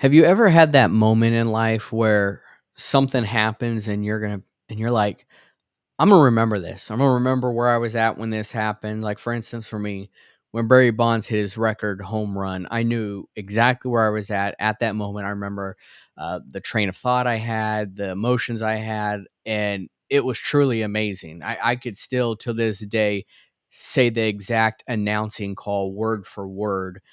Have you ever had that moment in life where something happens and you're like, I'm gonna remember this. I'm gonna remember where I was at when this happened. Like for instance, for me, when Barry Bonds hit his record home run, I knew exactly where I was at that moment. I remember the train of thought I had, the emotions I had, and it was truly amazing. I could still to this day say the exact announcing call word for word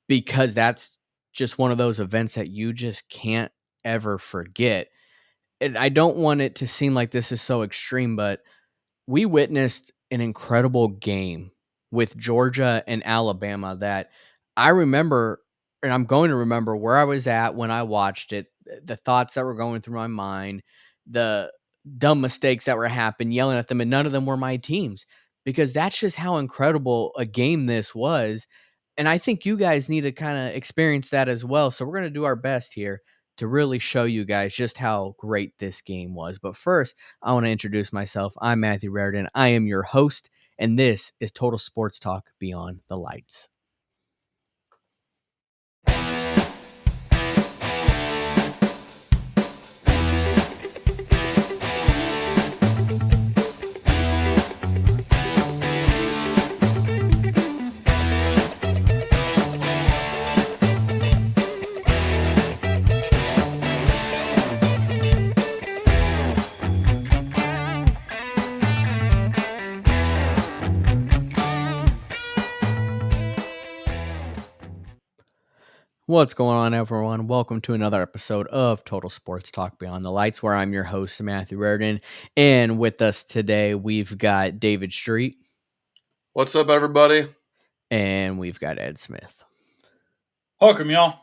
because that's just one of those events that you just can't ever forget. And I don't want it to seem like this is so extreme, but we witnessed an incredible game with Georgia and Alabama that I remember, and I'm going to remember where I was at when I watched it, the thoughts that were going through my mind, the dumb mistakes that were happening, yelling at them, and none of them were my teams because that's just how incredible a game this was. And I think you guys need to kind of experience that as well. So we're going to do our best here to really show you guys just how great this game was. But first, I want to introduce myself. I'm Matthew Raridan. I am your host, and this is Total Sports Talk Beyond the Lights. What's going on, everyone? Welcome to another episode of Total Sports Talk Beyond the Lights, where I'm your host, Matthew Raridan. And with us today, we've got David Street What's up, everybody? and we've got Ed Smith. Welcome, y'all.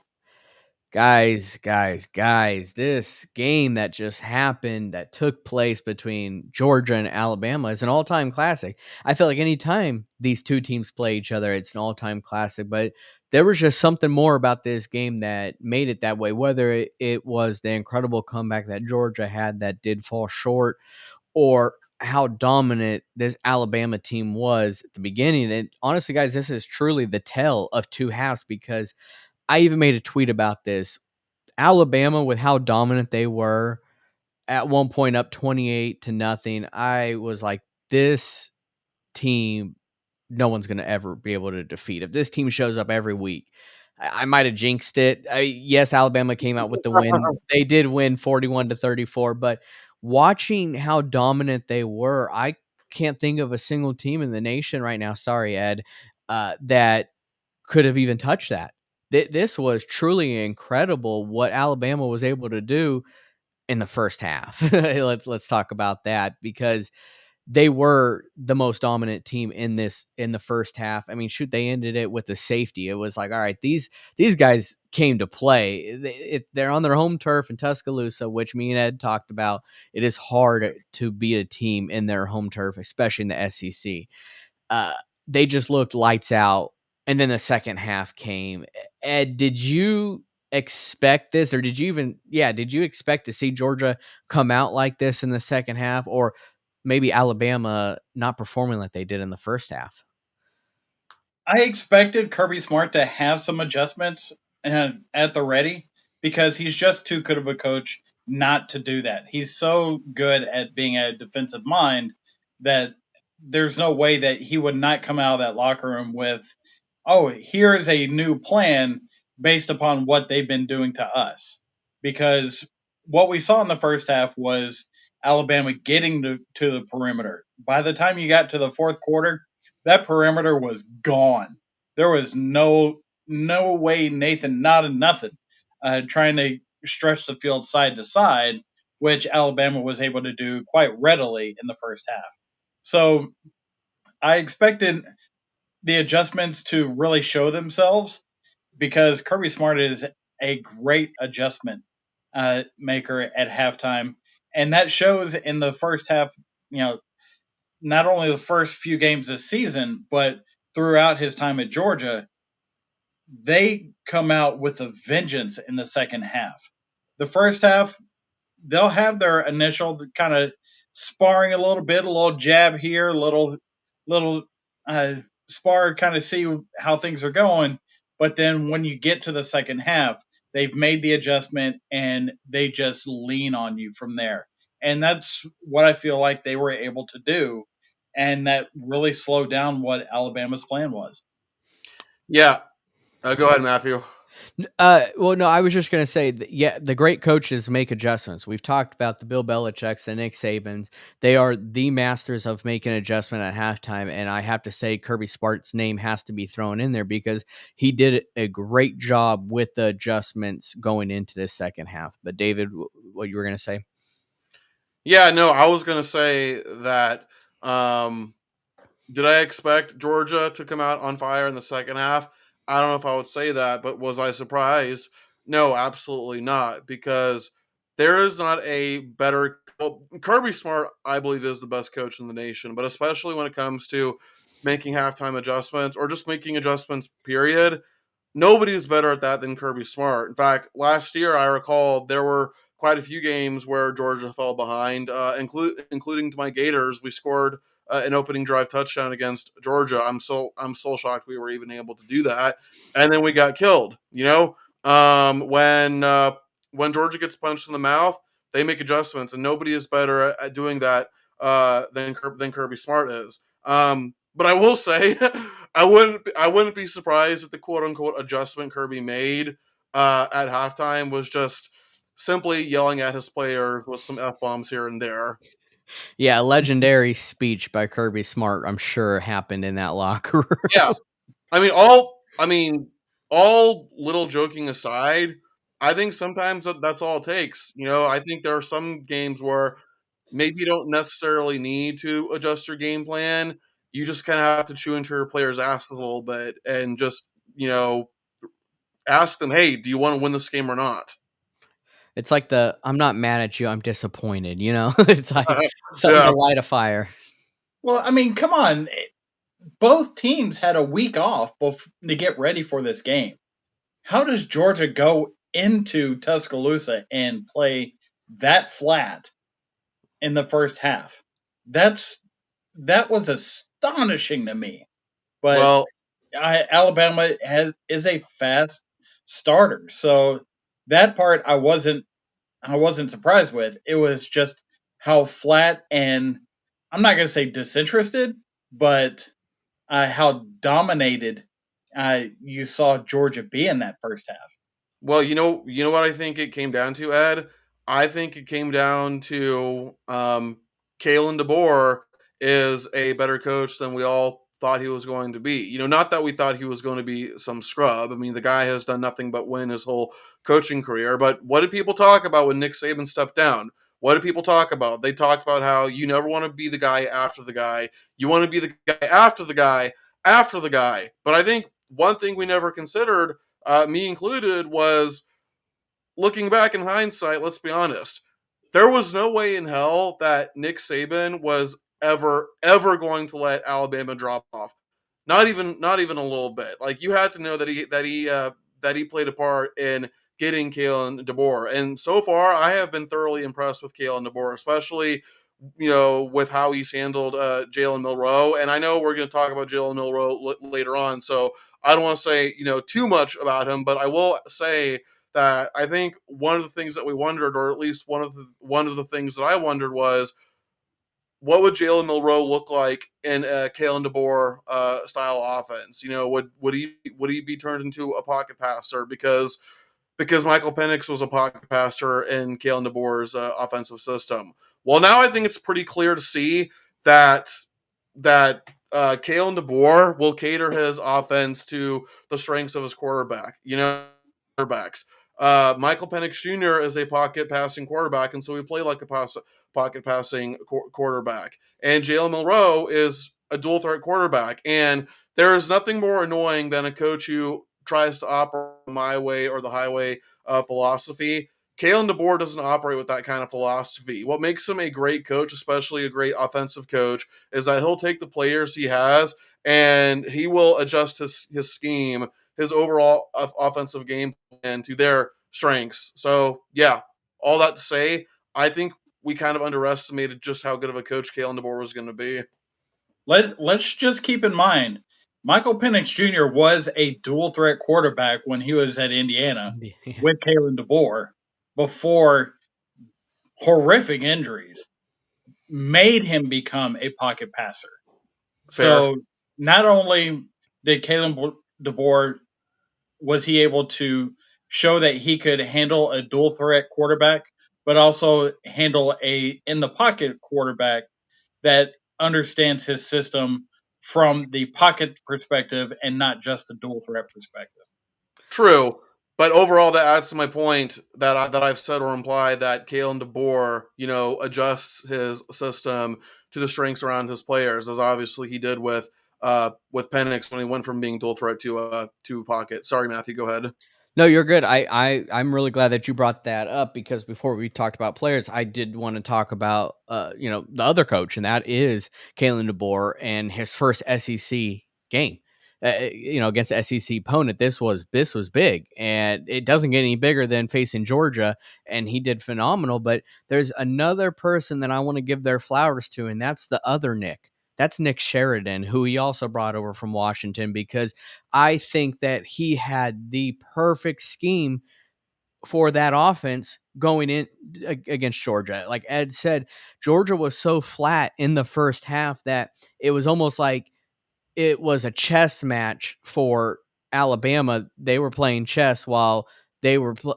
Guys, this game that just happened that took place between Georgia and Alabama is an all-time classic. I feel like anytime these two teams play each other, it's an all-time classic, but there was just something more about this game that made it that way, whether it was the incredible comeback that Georgia had that did fall short or how dominant this Alabama team was at the beginning. And honestly, guys, this is truly the tale of two halves because I even made a tweet about this. Alabama, with how dominant they were, at one point up 28 to nothing, I was like, this team, no one's going to ever be able to defeat. If this team shows up every week, I might have jinxed it. Yes, Alabama came out with the win. They did win 41-34, but watching how dominant they were, I can't think of a single team in the nation right now. Sorry, Ed, that could have even touched that. This was truly incredible what Alabama was able to do in the first half. Let's talk about that because they were the most dominant team in the first half. I mean, shoot, they ended it with a safety. It was like, all right, these guys came to play. They're on their home turf in Tuscaloosa, which me and Ed talked about. It is hard to beat a team in their home turf, especially in the SEC. uh, they just looked lights out. And then the second half came. Ed, did you expect this, or did you expect to see Georgia come out like this in the second half, or maybe Alabama not performing like they did in the first half? I expected Kirby Smart to have some adjustments at the ready because he's just too good of a coach not to do that. He's so good at being a defensive mind that there's no way that he would not come out of that locker room with, oh, here is a new plan based upon what they've been doing to us. Because what we saw in the first half was Alabama getting to the perimeter. By the time you got to the fourth quarter, that perimeter was gone. There was no way Nathan nodded nothing, trying to stretch the field side to side, which Alabama was able to do quite readily in the first half. So I expected the adjustments to really show themselves because Kirby Smart is a great adjustment maker at halftime, and that shows in the first half. You know, not only the first few games this season, but throughout his time at Georgia, they come out with a vengeance in the second half. The first half, they'll have their initial kind of sparring a little bit, a little jab here, little uh, spar, kind of see how things are going. But then when you get to the second half, they've made the adjustment, and they just lean on you from there. And that's what I feel like they were able to do, and that really slowed down what Alabama's plan was. Yeah. Go ahead, Matthew. Well, no, I was just gonna say, yeah, the great coaches make adjustments. We've talked about the Bill Belichick's, the Nick Sabans. They are the masters of making adjustment at halftime, and I have to say, Kirby Smart's name has to be thrown in there because he did a great job with the adjustments going into this second half. But David, what you were gonna say? Yeah, no, I was going to say that did I expect Georgia to come out on fire in the second half? I don't know if I would say that, but was I surprised? No, absolutely not, because there is not a better. Well, Kirby Smart, I believe, is the best coach in the nation, but especially when it comes to making halftime adjustments or just making adjustments, period. Nobody's better at that than Kirby Smart. In fact, last year I recall there were quite a few games where Georgia fell behind, including to my Gators. We scored an opening drive touchdown against Georgia. I'm so shocked we were even able to do that, and then we got killed. When Georgia gets punched in the mouth, they make adjustments, and nobody is better at doing that than Kirby Smart is. But I will say, I wouldn't be surprised if the quote unquote adjustment Kirby made at halftime was just simply yelling at his players with some f bombs here and there. Yeah, a legendary speech by Kirby Smart, I'm sure happened in that locker Yeah, room. I mean, all little joking aside, I think sometimes that's all it takes. I think there are some games where maybe you don't necessarily need to adjust your game plan. You just kind of have to chew into your players' asses a little bit and just, ask them, hey, do you want to win this game or not? It's like I'm not mad at you, I'm disappointed, you know? It's like something to Yeah. light a fire. Well, I mean, come on. Both teams had a week off to get ready for this game. How does Georgia go into Tuscaloosa and play that flat in the first half? That's that was astonishing to me. But Well, Alabama is a fast starter, so that part I wasn't surprised with. It was just how flat and I'm not going to say disinterested, but how dominated you saw Georgia be in that first half. you know what I think it came down to, Ed? I think it came down to Kalen DeBoer is a better coach than we all thought he was going to be. Not that we thought he was going to be some scrub. I mean, the guy has done nothing but win his whole coaching career. But what did people talk about when Nick Saban stepped down? What did people talk about? They talked about how you never want to be the guy after the guy. You want to be the guy after the guy after the guy. But I think one thing we never considered, me included, was looking back in hindsight, let's be honest. There was no way in hell that Nick Saban was ever going to let Alabama drop off. Not even a little bit. Like, you had to know that he played a part in getting Kalen DeBoer. And so far, I have been thoroughly impressed with Kalen DeBoer, especially with how he's handled Jalen Milroe. And I know we're going to talk about Jalen Milroe later on, so I don't want to say too much about him, but I will say that I think one of the things that we wondered, or at least one of the things that I wondered, was what would Jalen Milroe look like in a Kalen DeBoer style offense? Would he be turned into a pocket passer because Michael Penix was a pocket passer in Kalen DeBoer's offensive system? Well, now I think it's pretty clear to see that Kalen DeBoer will cater his offense to the strengths of his quarterback. Quarterbacks. Michael Penix Jr. is a pocket passing quarterback, and so we play like a pocket passing quarterback. And Jalen Milroe is a dual threat quarterback. And there is nothing more annoying than a coach who tries to operate my way or the highway philosophy. Kalen DeBoer doesn't operate with that kind of philosophy. What makes him a great coach, especially a great offensive coach, is that he'll take the players he has and he will adjust his scheme, his overall offensive game plan to their strengths. So, yeah, all that to say, I think we kind of underestimated just how good of a coach Kalen DeBoer was going to be. Let's just keep in mind Michael Penix Jr. was a dual threat quarterback when he was at Indiana Yeah. with Kalen DeBoer before horrific injuries made him become a pocket passer. Fair. So not only did Kalen DeBoer was he able to show that he could handle a dual threat quarterback, but also handle a in the pocket quarterback that understands his system from the pocket perspective and not just the dual threat perspective. True, but overall, that adds to my point that I've said or implied that Kalen DeBoer, adjusts his system to the strengths around his players, as obviously he did with Penix when he went from being dual threat to pocket. Sorry, Matthew, go ahead. No, you're good. I'm really glad that you brought that up because before we talked about players, I did want to talk about the other coach, and that is Kalen DeBoer and his first SEC game. Against the SEC opponent, this was big, and it doesn't get any bigger than facing Georgia, and he did phenomenal. But there's another person that I want to give their flowers to, and that's the other Nick. That's Nick Sheridan, who he also brought over from Washington, because I think that he had the perfect scheme for that offense going in against Georgia. Like Ed said, Georgia was so flat in the first half that it was almost like it was a chess match for Alabama. They were playing chess while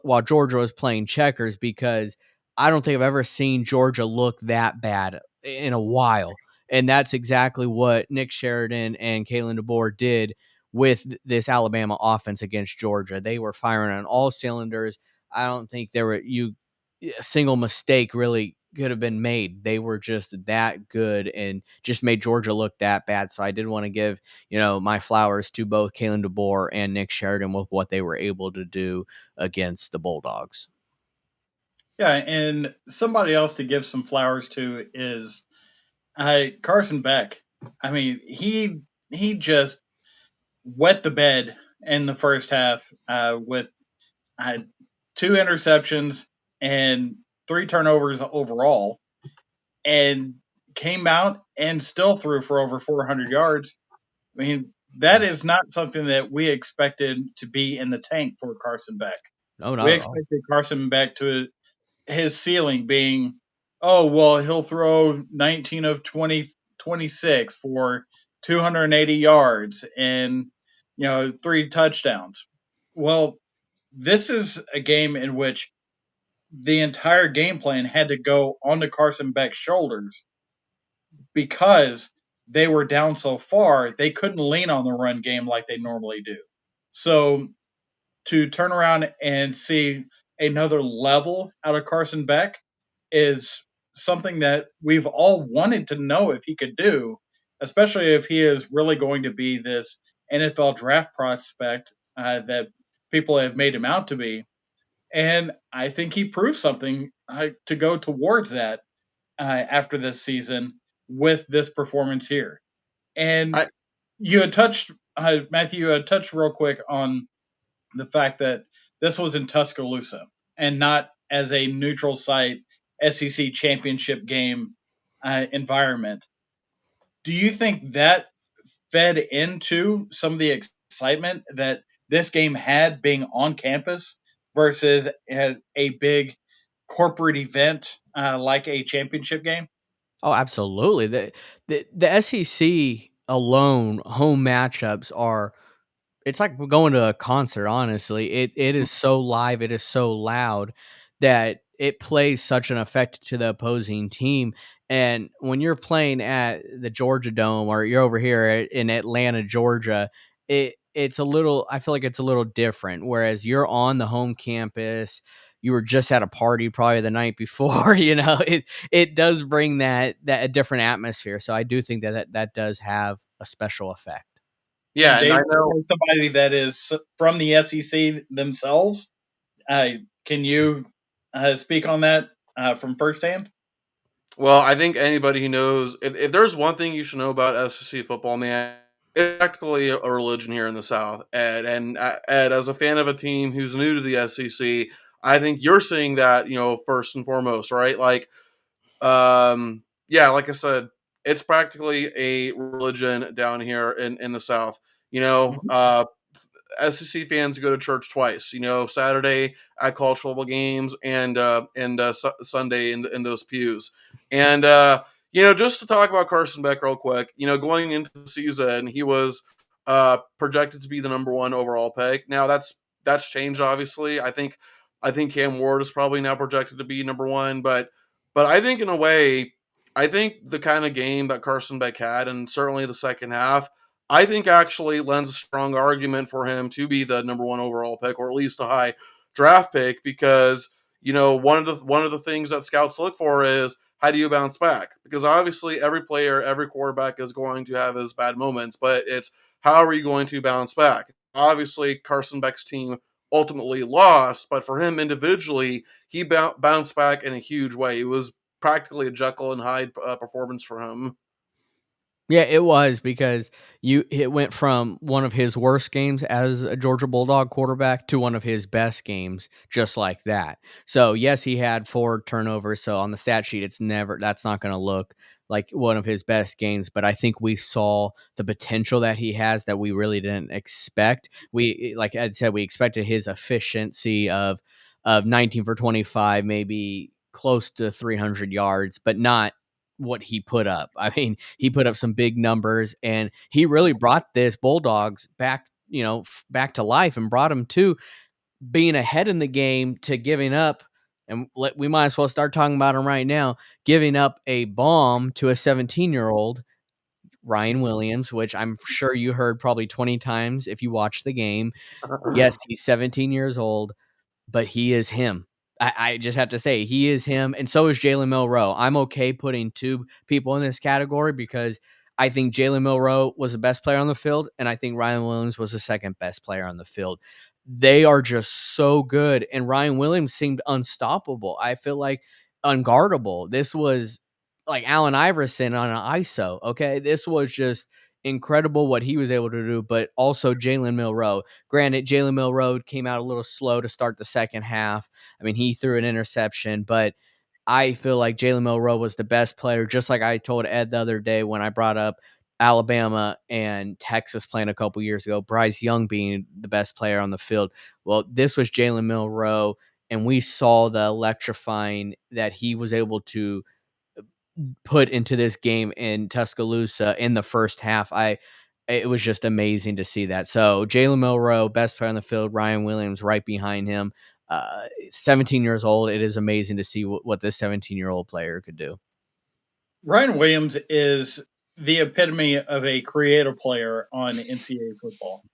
while Georgia was playing checkers, because I don't think I've ever seen Georgia look that bad in a while. And that's exactly what Nick Sheridan and Kalen DeBoer did with this Alabama offense against Georgia. They were firing on all cylinders. I don't think there were a single mistake really could have been made. They were just that good and just made Georgia look that bad. So I did want to give, my flowers to both Kalen DeBoer and Nick Sheridan with what they were able to do against the Bulldogs. Yeah, and somebody else to give some flowers to is Carson Beck. I mean, he just wet the bed in the first half with uh, 2 interceptions and 3 turnovers overall, and came out and still threw for over 400 yards. I mean, that is not something that we expected to be in the tank for Carson Beck. No, not We at all. expected Carson Beck to his ceiling being, oh, well, he'll throw 19 of 26 for 280 yards and, 3 touchdowns. Well, this is a game in which the entire game plan had to go onto Carson Beck's shoulders because they were down so far, they couldn't lean on the run game like they normally do. So to turn around and see another level out of Carson Beck is something that we've all wanted to know if he could do, especially if he is really going to be this NFL draft prospect that people have made him out to be. And I think he proved something to go towards that after this season with this performance here. And I you had touched, Matthew, you had touched real quick on the fact that this was in Tuscaloosa and not as a neutral site SEC championship game environment. Do you think that fed into some of the excitement that this game had being on campus versus a big corporate event like a championship game? Oh, absolutely. The SEC alone, home matchups are, it's like we're going to a concert, honestly. It is so live, it is so loud that it plays such an effect to the opposing team. And when you're playing at the Georgia Dome or you're over here in Atlanta, Georgia, it's a little, I feel like it's a little different. Whereas you're on the home campus, you were just at a party probably the night before, it does bring that a different atmosphere. So I do think that does have a special effect. yeah, And and I Dave, know. as somebody that is from the SEC themselves, uh, can you speak on that from firsthand? Well, I think anybody who knows, if there's one thing you should know about SEC football, man, it's practically a religion here in the South. Ed, as a fan of a team who's new to the SEC, I think you're seeing that, first and foremost, right? Like, yeah, like I said, it's practically a religion down here in the South. SEC fans go to church twice. Saturday at college football games and Sunday in those pews. And just to talk about Carson Beck real quick. Going into the season, he was projected to be the number one overall pick. Now that's changed, obviously. I think Cam Ward is probably now projected to be number one, but I think in a way, I think the kind of game that Carson Beck had, and certainly the second half, I think actually lends a strong argument for him to be the number one overall pick, or at least a high draft pick, because one of the things that scouts look for is how do you bounce back? Because obviously every player, every quarterback is going to have his bad moments, but it's how are you going to bounce back? Obviously, Carson Beck's team ultimately lost, but for him individually, he bounced back in a huge way. It was practically a Jekyll and Hyde performance for him. Yeah, it was because it went from one of his worst games as a Georgia Bulldog quarterback to one of his best games, just like that. So yes, he had 4 turnovers. So on the stat sheet, that's not going to look like one of his best games. But I think we saw the potential that he has that we really didn't expect. Like Ed said, we expected his efficiency of 19 for 25, maybe close to 300 yards, but not what he put up. I mean, he put up some big numbers, and he really brought this Bulldogs back, back to life, and brought them to being ahead in the game to giving up. And we might as well start talking about him right now, giving up a bomb to a 17-year-old Ryan Williams, which I'm sure you heard probably 20 times if you watched the game. Yes, he's 17 years old, but he is him. I just have to say he is him, and so is Jalen Milroe. I'm okay putting 2 people in this category because I think Jalen Milroe was the best player on the field, and I think Ryan Williams was the second best player on the field. They are just so good, and Ryan Williams seemed unstoppable. I feel like unguardable. This was like Allen Iverson on an ISO. Okay, this was just incredible what he was able to do, but also Jalen Milroe. Granted, Jalen Milroe came out a little slow to start the second half. I mean, he threw an interception, but I feel like Jalen Milroe was the best player, just like I told Ed the other day when I brought up Alabama and Texas playing a couple years ago, Bryce Young being the best player on the field. Well, this was Jalen Milroe, and we saw the electrifying that he was able to put into this game in Tuscaloosa in the first half. It was just amazing to see that. So Jalen Milroe, best player on the field, Ryan Williams right behind him. 17 years old. It is amazing to see what this 17-year-old player could do. Ryan Williams is the epitome of a creative player on NCAA football.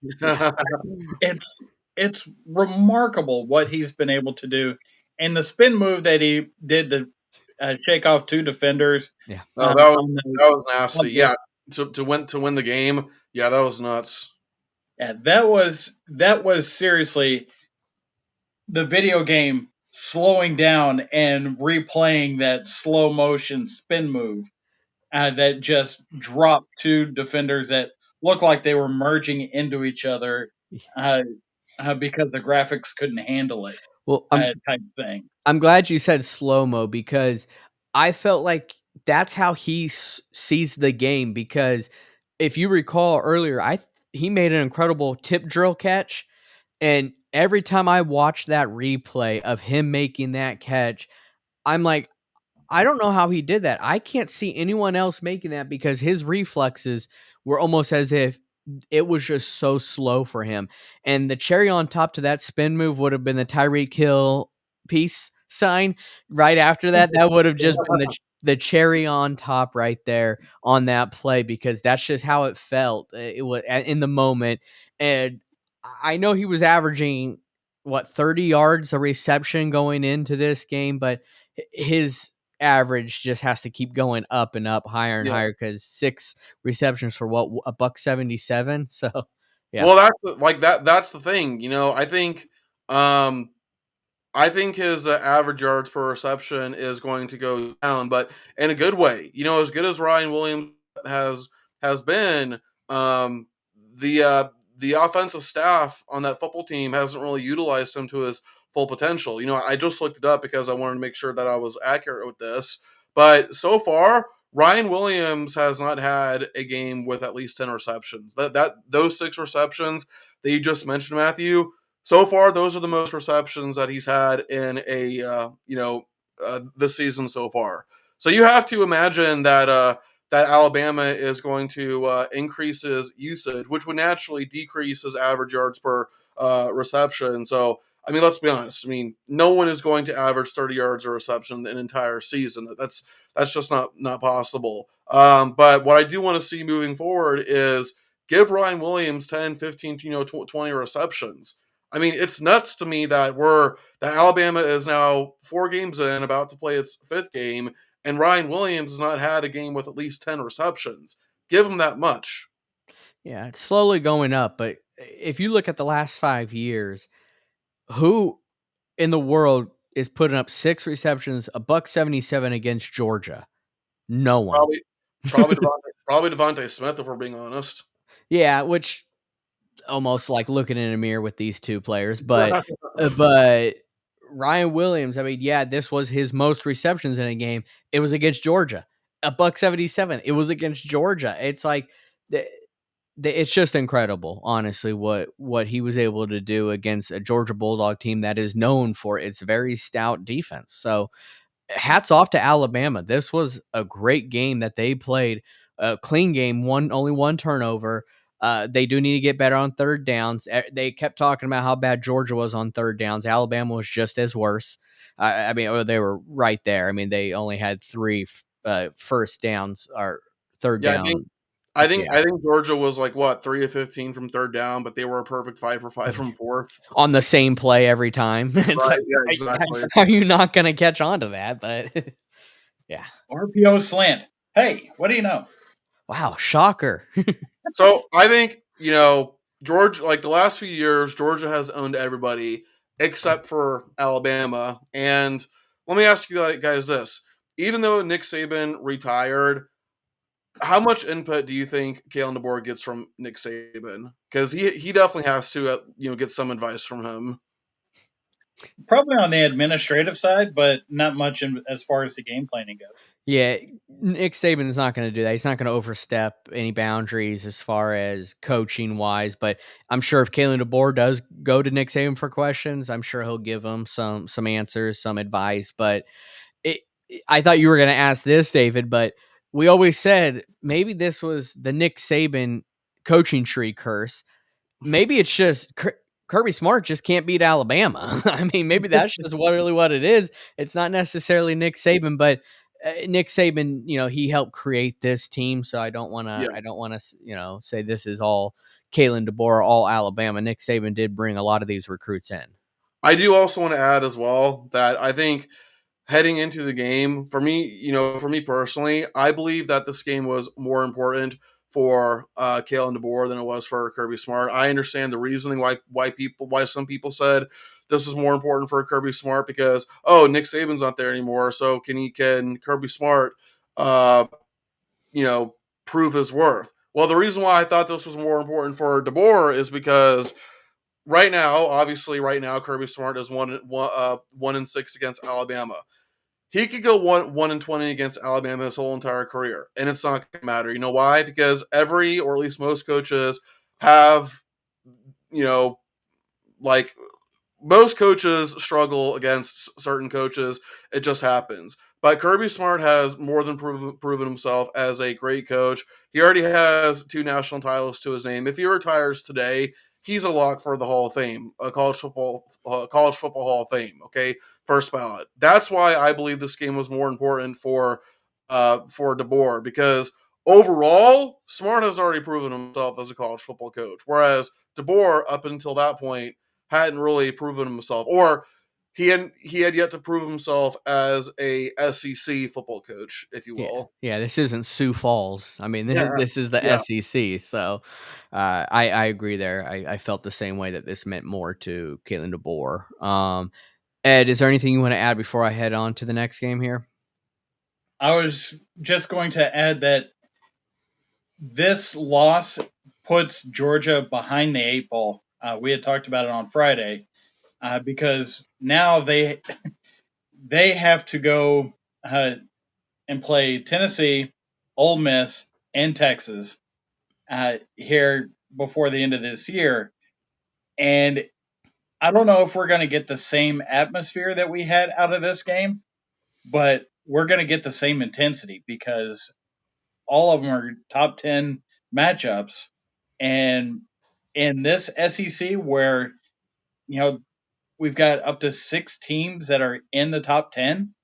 It's remarkable what he's been able to do, and the spin move that he did to shake off 2 defenders. Yeah. No, that was nasty. Yeah, to win the game. Yeah, that was nuts. Yeah, that was seriously the video game slowing down and replaying that slow motion spin move that just dropped 2 defenders that looked like they were merging into each other because the graphics couldn't handle it. Well, Type thing. I'm glad you said slow-mo because I felt like that's how he sees the game, because if you recall earlier, he made an incredible tip drill catch, and every time I watch that replay of him making that catch, I'm like, I don't know how he did that. I can't see anyone else making that because his reflexes were almost as if it was just so slow for him. And the cherry on top to that spin move would have been the Tyreek Hill peace sign right after that. That would have just been the cherry on top right there on that play, because that's just how it felt. It was in the moment. And I know he was averaging 30 yards a reception going into this game, but his average just has to keep going up and up, higher and Yeah. higher, because 6 receptions for $177. So yeah. Well, that's the thing. I think his average yards per reception is going to go down, but in a good way. As good as Ryan Williams has been, the offensive staff on that football team hasn't really utilized him to his full potential. I just looked it up because I wanted to make sure that I was accurate with this. But so far, Ryan Williams has not had a game with at least 10 receptions. Those 6 receptions that you just mentioned, Matthew, so far those are the most receptions that he's had in this season so far. So you have to imagine that Alabama is going to increase his usage, which would naturally decrease his average yards per reception. So I mean, let's be honest. I mean, no one is going to average 30 yards a reception an entire season. That's just not possible. But what I do want to see moving forward is give Ryan Williams 10, 15, 20 receptions. I mean, it's nuts to me that Alabama is now 4 games in, about to play its 5th game, and Ryan Williams has not had a game with at least 10 receptions. Give him that much. Yeah, it's slowly going up, but if you look at the last 5 years, who in the world is putting up 6 receptions, a buck 77 against Georgia? No one. Probably Devontae Smith, if we're being honest. Yeah, which almost like looking in a mirror with these 2 players, but Ryan Williams, I mean, yeah, this was his most receptions in a game. It was against Georgia. A buck 77. It was against Georgia. It's like it's just incredible, honestly, what he was able to do against a Georgia Bulldog team that is known for its very stout defense. So, hats off to Alabama. This was a great game that they played. A clean game, only one turnover. They do need to get better on third downs. They kept talking about how bad Georgia was on third downs. Alabama was just as worse. I mean, they were right there. I mean, they only had 3 first downs or third Yeah, down. I think Georgia was like what 3 of 15 from third down, but they were a perfect 5 for 5 from fourth. On the same play every time. It's Right? like, Yeah, exactly. how are you not going to catch on to that? But yeah, RPO slant. Hey, what do you know? wow, shocker. So I think Georgia, like the last few years, Georgia has owned everybody except for Alabama. And let me ask you guys this: even though Nick Saban retired, how much input do you think Kalen DeBoer gets from Nick Saban? Because he definitely has to get some advice from him. Probably on the administrative side, but not much as far as the game planning goes. Yeah, Nick Saban is not going to do that. He's not going to overstep any boundaries as far as coaching wise. But I'm sure if Kalen DeBoer does go to Nick Saban for questions, I'm sure he'll give him some answers, some advice. But I thought you were going to ask this, David. But we always said maybe this was the Nick Saban coaching tree curse. Maybe it's just Kirby Smart just can't beat Alabama. I mean, maybe that's just what it is. It's not necessarily Nick Saban, but Nick Saban, he helped create this team. So I don't want Yeah. to, say this is all Kalen DeBoer, all Alabama. Nick Saban did bring a lot of these recruits in. I do also want to add as well that I think heading into the game, for me personally, I believe that this game was more important for Kalen DeBoer than it was for Kirby Smart. I understand the reasoning why some people said this was more important for Kirby Smart because Nick Saban's not there anymore, so can Kirby Smart prove his worth? Well, the reason why I thought this was more important for DeBoer is because right now, Kirby Smart is 1-6 against Alabama. He could go 1-20 against Alabama his whole entire career, and it's not going to matter. You know why? Because every, or at least most coaches have, like most coaches struggle against certain coaches. It just happens. But Kirby Smart has more than proven himself as a great coach. He already has 2 national titles to his name. If he retires today, he's a lock for the Hall of Fame, college football Hall of Fame. Okay, first ballot. That's why I believe this game was more important for DeBoer, because overall, Smart has already proven himself as a college football coach, whereas DeBoer, up until that point, hadn't really proven himself, or he had yet to prove himself as a SEC football coach, if you will. Yeah, this isn't Sioux Falls. I mean, Yeah, this is the yeah. SEC. So I agree there. I felt the same way that this meant more to Kalen DeBoer. Ed, is there anything you want to add before I head on to the next game here? I was just going to add that this loss puts Georgia behind the 8 ball. We had talked about it on Friday because now they have to go and play Tennessee, Ole Miss, and Texas here before the end of this year. And I don't know if we're going to get the same atmosphere that we had out of this game, but we're going to get the same intensity because all of them are top 10 matchups. And in this SEC, where, we've got up to 6 teams that are in the top 10,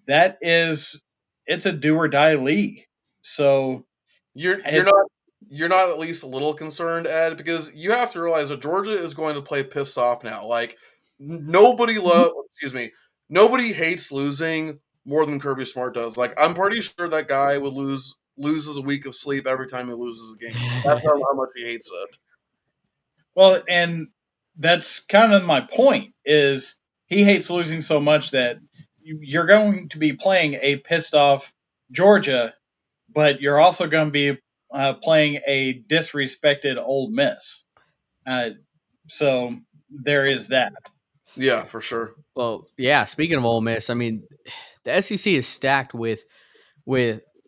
it's a do or die league. So You're you're it, not you're not at least a little concerned, Ed, because you have to realize that Georgia is going to play pissed off now. Like nobody hates losing more than Kirby Smart does. Like I'm pretty sure that guy would loses a week of sleep every time he loses a game. That's how much he hates it. well, and that's kind of my point is he hates losing so much that you're going to be playing a pissed off Georgia, but you're also going to be playing a disrespected Ole Miss. Uh, so there is that. Yeah, for sure. Well, yeah. Speaking of Ole Miss, I mean, the SEC is stacked with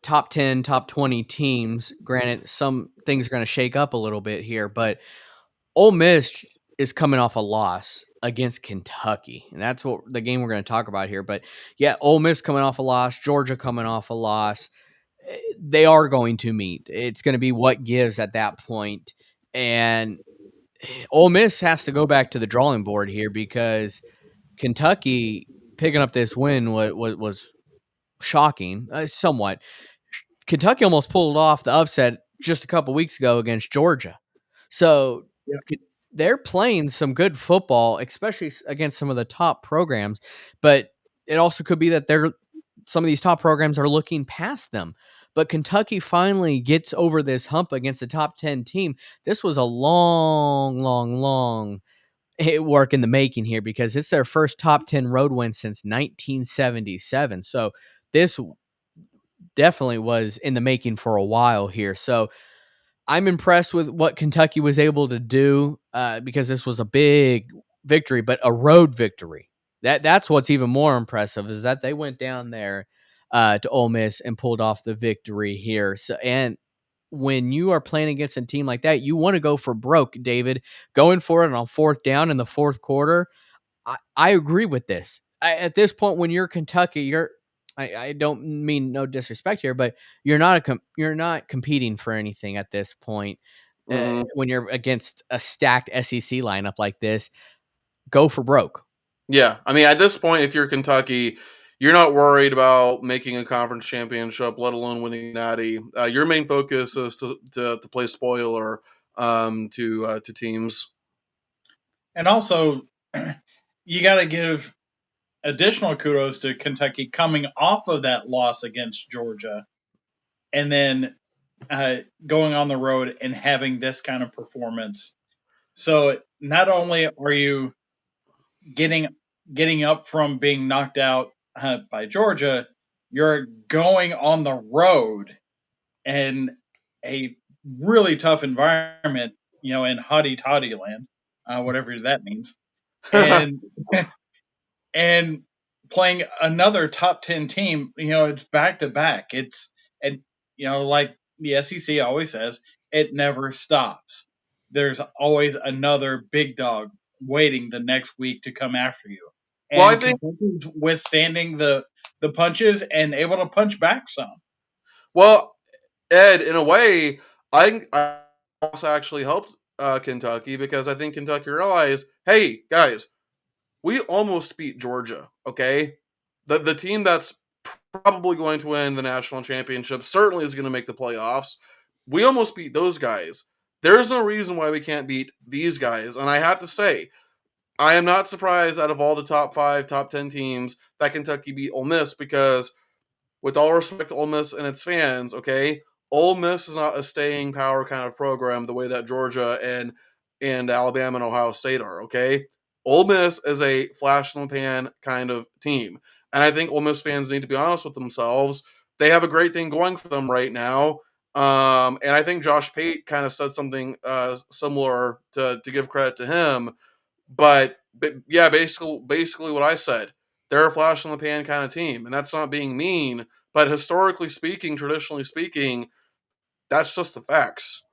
top 10, top 20 teams. Granted, some things are going to shake up a little bit here, but Ole Miss is coming off a loss against Kentucky, and that's what the game we're going to talk about here. But yeah, Ole Miss coming off a loss, Georgia coming off a loss. They are going to meet. It's going to be what gives at that point, and Ole Miss has to go back to the drawing board here because Kentucky picking up this win was shocking, somewhat. Kentucky almost pulled off the upset just a couple weeks ago against Georgia. So they're playing some good football, especially against some of the top programs. But it also could be that some of these top programs are looking past them. But Kentucky finally gets over this hump against a top 10 team. This was a long work in the making here because it's their first top 10 road win since 1977. So this definitely was in the making for a while here. So I'm impressed with what Kentucky was able to do because this was a big victory, but a road victory. That's what's even more impressive is that they went down there to Ole Miss and pulled off the victory here. So and when you are playing against a team like that, you want to go for broke, David. Going for it on fourth down in the fourth quarter. I agree with this. At this point, when you're Kentucky, I don't mean no disrespect here, but you're not competing for anything at this point. Mm-hmm. When you're against a stacked SEC lineup like this, go for broke. Yeah, I mean, at this point, if you're Kentucky, you're not worried about making a conference championship, let alone winning Natty. Your main focus is to play spoiler to teams. And also, you got to give additional kudos to Kentucky coming off of that loss against Georgia and then going on the road and having this kind of performance. So not only are you getting up from being knocked out by Georgia, you're going on the road in a really tough environment, in hotty toddy land, whatever that means, and and playing another top 10 team. It's back to back. And like the SEC always says, it never stops. There's always another big dog waiting the next week to come after you. Well, I And think Kentucky's withstanding the punches and able to punch back some. well, Ed, in a way, I also actually helped Kentucky because I think Kentucky realized, hey guys, we almost beat Georgia. Okay, the team that's probably going to win the national championship certainly is going to make the playoffs. We almost beat those guys. There's no reason why we can't beat these guys. And I have to say, I am not surprised out of all the top 5, top 10 teams that Kentucky beat Ole Miss because, with all respect to Ole Miss and its fans, okay, Ole Miss is not a staying power kind of program the way that Georgia and Alabama and Ohio State are, okay? Ole Miss is a flash in the pan kind of team. And I think Ole Miss fans need to be honest with themselves. They have a great thing going for them right now. And I think Josh Pate kind of said something similar to give credit to him. But yeah, basically what I said. They're a flash in the pan kind of team. And that's not being mean, But historically speaking, traditionally speaking, that's just the facts.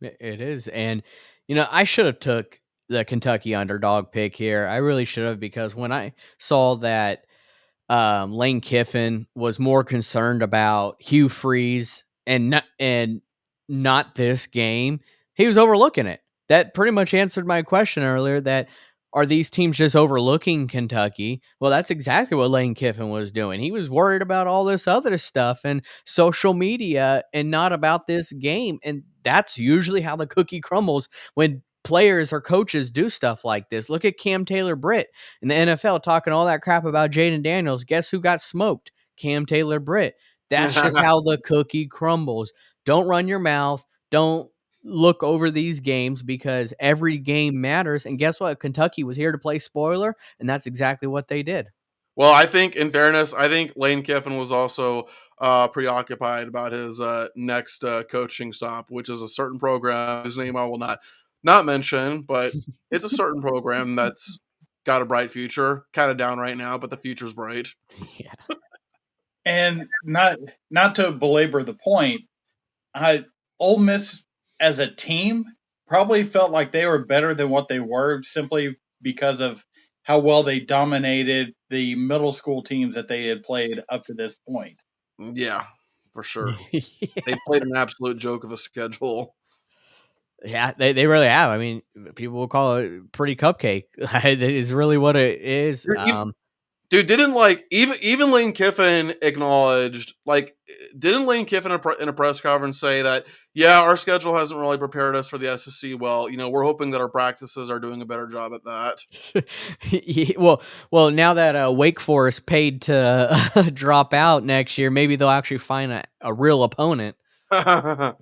It is, and I should have took the Kentucky underdog pick here. I really should have, because when I saw that Lane Kiffin was more concerned about Hugh Freeze and not this game, he was overlooking it. That pretty much answered my question earlier. That are these teams just overlooking Kentucky? Well, that's exactly what Lane Kiffin was doing. He was worried about all this other stuff and social media and not about this game. And that's usually how the cookie crumbles when players or coaches do stuff like this. Look at Cam Taylor-Britt in the NFL talking all that crap about Jaden Daniels. Guess who got smoked? Cam Taylor-Britt. That's just how the cookie crumbles. Don't run your mouth. Don't look over these games, because every game matters. And guess what? Kentucky was here to play spoiler, and that's exactly what they did. Well, I think, in fairness, I think Lane Kiffin was also preoccupied about his next coaching stop, which is a certain program. His name I will not mention, but it's a certain program that's got a bright future. Kind of down right now, but the future's bright. Yeah. And not to belabor the point, Ole Miss as a team probably felt like they were better than what they were, simply because of how well they dominated the middle school teams that they had played up to this point. Yeah, for sure. Yeah. They played an absolute joke of a schedule. Yeah, they really have. I mean, people will call it pretty cupcake. It is really what it is. Dude, didn't even Lane Kiffin acknowledged, didn't Lane Kiffin in a press conference say that, yeah, our schedule hasn't really prepared us for the SEC well, we're hoping that our practices are doing a better job at that. Well, now that Wake Forest paid to drop out next year, maybe they'll actually find a real opponent. Yeah.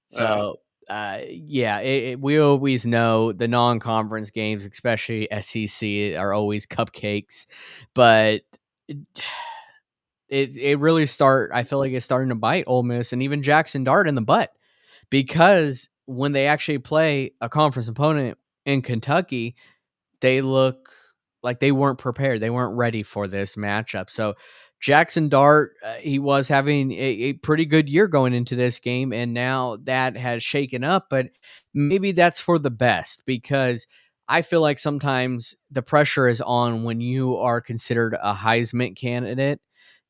So, yeah, we always know the non-conference games, especially SEC, are always cupcakes, but it really I feel like it's starting to bite Ole Miss and even Jackson Dart in the butt, because when they actually play a conference opponent in Kentucky, they look like they weren't prepared. They weren't ready for this matchup. So Jackson Dart, he was having a pretty good year going into this game, and now that has shaken up. But maybe that's for the best, because I feel like sometimes the pressure is on when you are considered a Heisman candidate.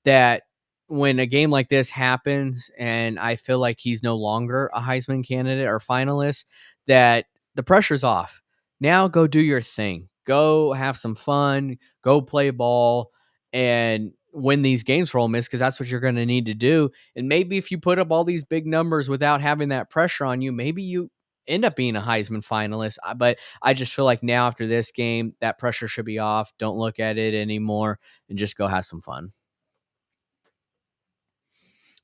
That when a game like this happens, and I feel like he's no longer a Heisman candidate or finalist, that the pressure's off. Now go do your thing. Go have some fun. Go play ball and win these games for Ole Miss, because that's what you're going to need to do. And maybe if you put up all these big numbers without having that pressure on you, maybe you end up being a Heisman finalist. But I just feel like now after this game, that pressure should be off. Don't look at it anymore and just go have some fun.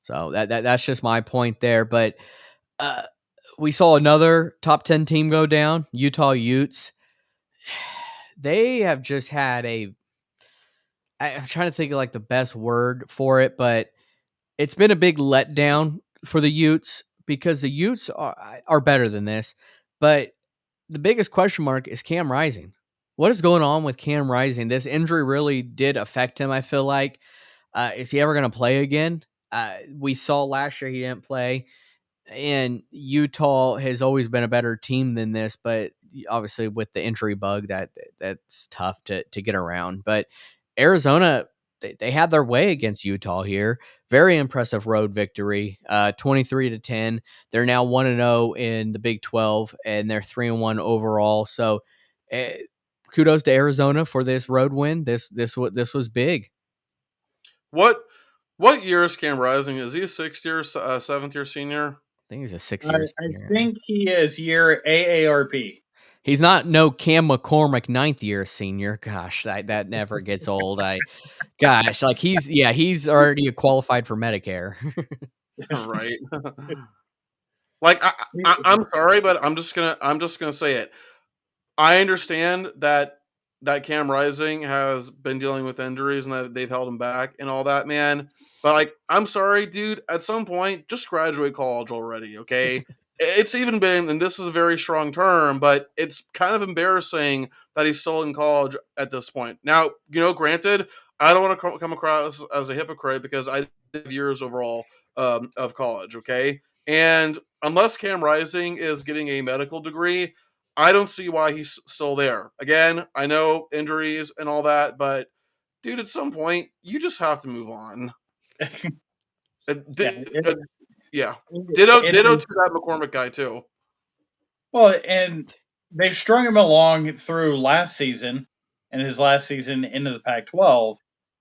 So that's just my point there. But we saw another top 10 team go down, Utah Utes. They have just had I'm trying to think of like the best word for it, but it's been a big letdown for the Utes, because the Utes are better than this. But the biggest question mark is Cam Rising. What is going on with Cam Rising? This injury really did affect him, I feel like. Is he ever going to play again? We saw last year he didn't play. And Utah has always been a better team than this, but obviously with the injury bug, that's tough to get around. But Arizona, they had their way against Utah here. Very impressive road victory, 23-10. They're now 1-0 in the Big 12, and they're 3-1 overall. So, kudos to Arizona for this road win. This was big. What year is Cam Rising? Is he a 6th-year, 7th-year senior? I think he's a 6-year senior. I think he is year AARP. He's not no Cam McCormick 9th-year senior. Gosh, that never gets old. Like he's already qualified for Medicare. Right. I'm sorry, but I'm just gonna say it. I understand that Cam Rising has been dealing with injuries and that they've held him back and all that, man. But I'm sorry, dude. At some point, just graduate college already, okay? it's even been, and this is a very strong term, but it's kind of embarrassing that he's still in college at this point. Now, granted, I don't want to come across as a hypocrite because I did years overall of college, okay? And unless Cam Rising is getting a medical degree, I don't see why he's still there. Again, I know injuries and all that, but dude, at some point, you just have to move on. Uh, Yeah, di- uh, yeah. Ditto to that McCormick guy too. well, and they strung him along through last season and his last season into the Pac-12.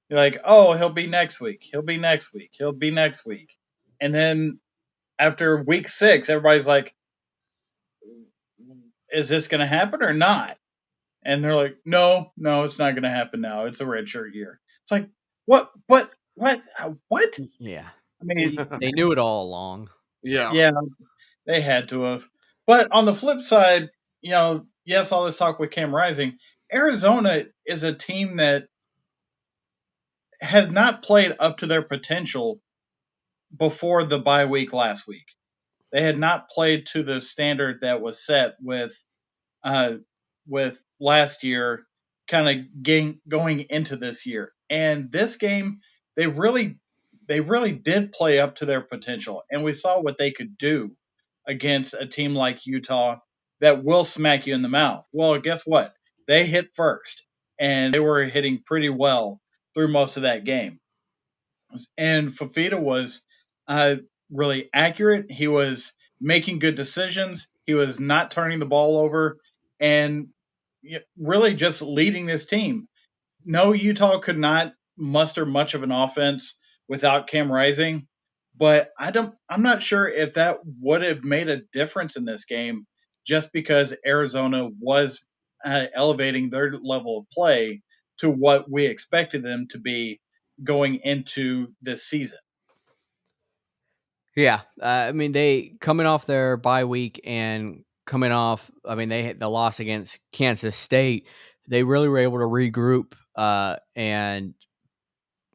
You're like, oh, he'll be next week. He'll be next week. He'll be next week. And then after week 6, everybody's like, is this going to happen or not? And they're like, no, it's not going to happen now. It's a redshirt year. It's like, what? What? Yeah. I mean, They knew it all along. Yeah. yeah, they had to have. But on the flip side, yes, all this talk with Cam Rising, Arizona is a team that has not played up to their potential before the bye week last week. They had not played to the standard that was set uh, with last year, kind of going into this year. And this game, they really did play up to their potential, and we saw what they could do against a team like Utah that will smack you in the mouth. Well, guess what? They hit first, and they were hitting pretty well through most of that game. And Fafita was uh, really accurate. He was making good decisions. He was not turning the ball over, and really just leading this team. No, Utah could not muster much of an offense without Cam Rising, but I'm not sure if that would have made a difference in this game, just because Arizona was elevating their level of play to what we expected them to be going into this season. Yeah, I mean, they coming off their bye week and coming off. I mean, they had the loss against Kansas State. They really were able to regroup and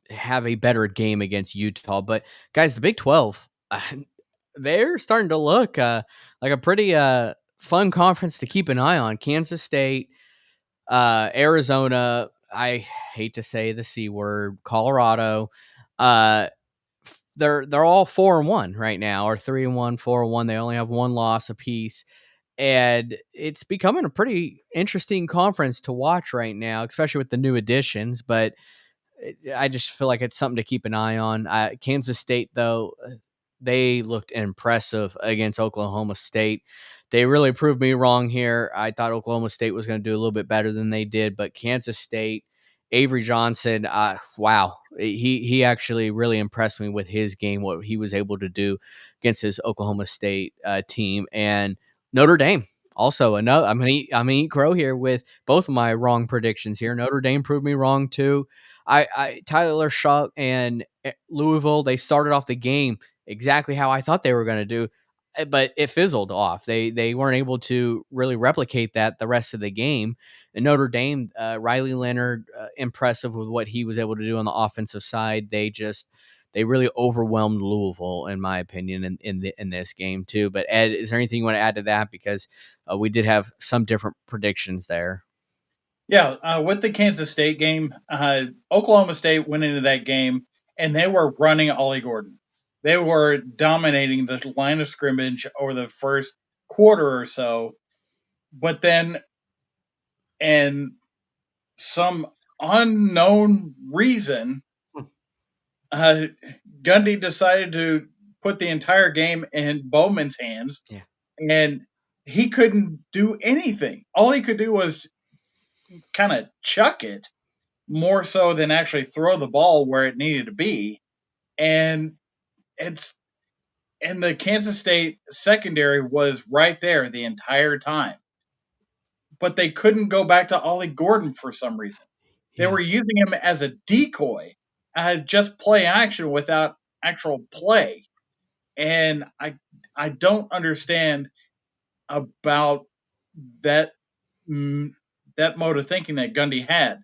have a better game against Utah. But guys, the Big 12, they're starting to look like a pretty fun conference to keep an eye on. Kansas State, Arizona. I hate to say the C word. Colorado. Uh, they're all 4-1 right now, or 3-1, 4-1. They only have one loss apiece, and it's becoming a pretty interesting conference to watch right now, especially with the new additions. But I just feel like it's something to keep an eye on. Kansas State, though, they looked impressive against Oklahoma State. They really proved me wrong here. I thought Oklahoma State was going to do a little bit better than they did, but Kansas State, Avery Johnson, wow, he actually really impressed me with his game, what he was able to do against his Oklahoma State team. And Notre Dame, also another. I'm gonna eat crow here with both of my wrong predictions here. Notre Dame proved me wrong too. Tyler Shough and Louisville, they started off the game exactly how I thought they were going to do, but it fizzled off. They weren't able to really replicate that the rest of the game. And Notre Dame, Riley Leonard, impressive with what he was able to do on the offensive side. They really overwhelmed Louisville, in my opinion, in this game too. But Ed, is there anything you want to add to that? Because we did have some different predictions there. Yeah, with the Kansas State game, Oklahoma State went into that game and they were running Ollie Gordon. They were dominating the line of scrimmage over the first quarter or so, but then, and some unknown reason, uh, Gundy decided to put the entire game in Bowman's hands, Yeah. and he couldn't do anything. All he could do was kind of chuck it more so than actually throw the ball where it needed to be. And it's and the Kansas State secondary was right there the entire time. But they couldn't go back to Ollie Gordon for some reason. They Yeah. were using him as a decoy, just play action without actual play. And I don't understand about that that mode of thinking that Gundy had.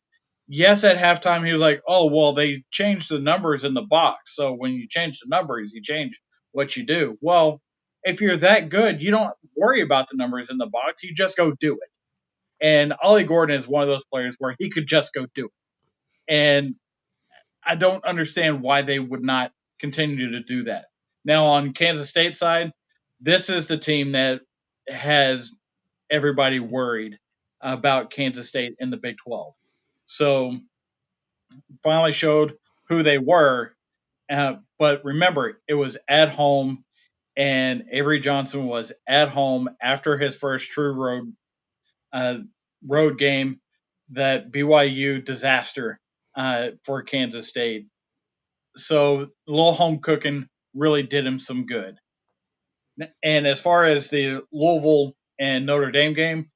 Yes, at halftime he was like, "Oh well, they changed the numbers in the box, so when you change the numbers, you change what you do." Well, if you're that good, you don't worry about the numbers in the box. You just go do it. And Ollie Gordon is one of those players where he could just go do it. And I don't understand why they would not continue to do that. Now, on Kansas State side, this is the team that has everybody worried about Kansas State in the Big 12. So finally showed who they were. But remember, it was at home, and Avery Johnson was at home after his first true road game. That BYU disaster for Kansas State. So a little home cooking really did him some good. And as far as the Louisville and Notre Dame game,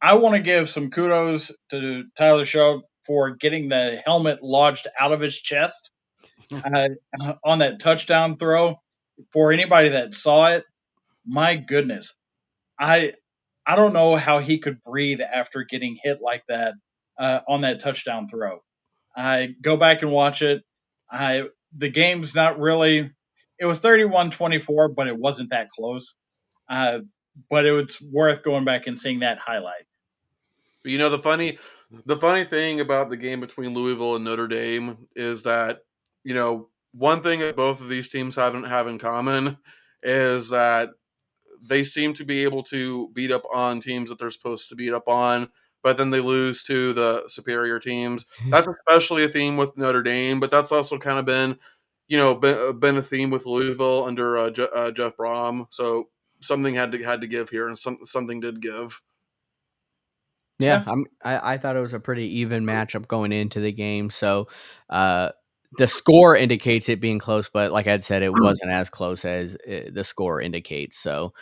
I want to give some kudos to Tyler Shough for getting the helmet lodged out of his chest on that touchdown throw. For anybody that saw it, my goodness, I don't know how he could breathe after getting hit like that on that touchdown throw. I go back and watch it. The game's not really. It was 31-24, but it wasn't that close. But it was worth going back and seeing that highlight. You know, the funny thing about the game between Louisville and Notre Dame is that, you know, one thing that both of these teams have in common is that they seem to be able to beat up on teams that they're supposed to beat up on, but then they lose to the superior teams. That's especially a theme with Notre Dame, but that's also kind of been, you know, been a theme with Louisville under Jeff Brom. So something had to give here, and something did give. Yeah, I thought it was a pretty even matchup going into the game. So the score indicates it being close, but like Ed said, it wasn't as close as the score indicates. So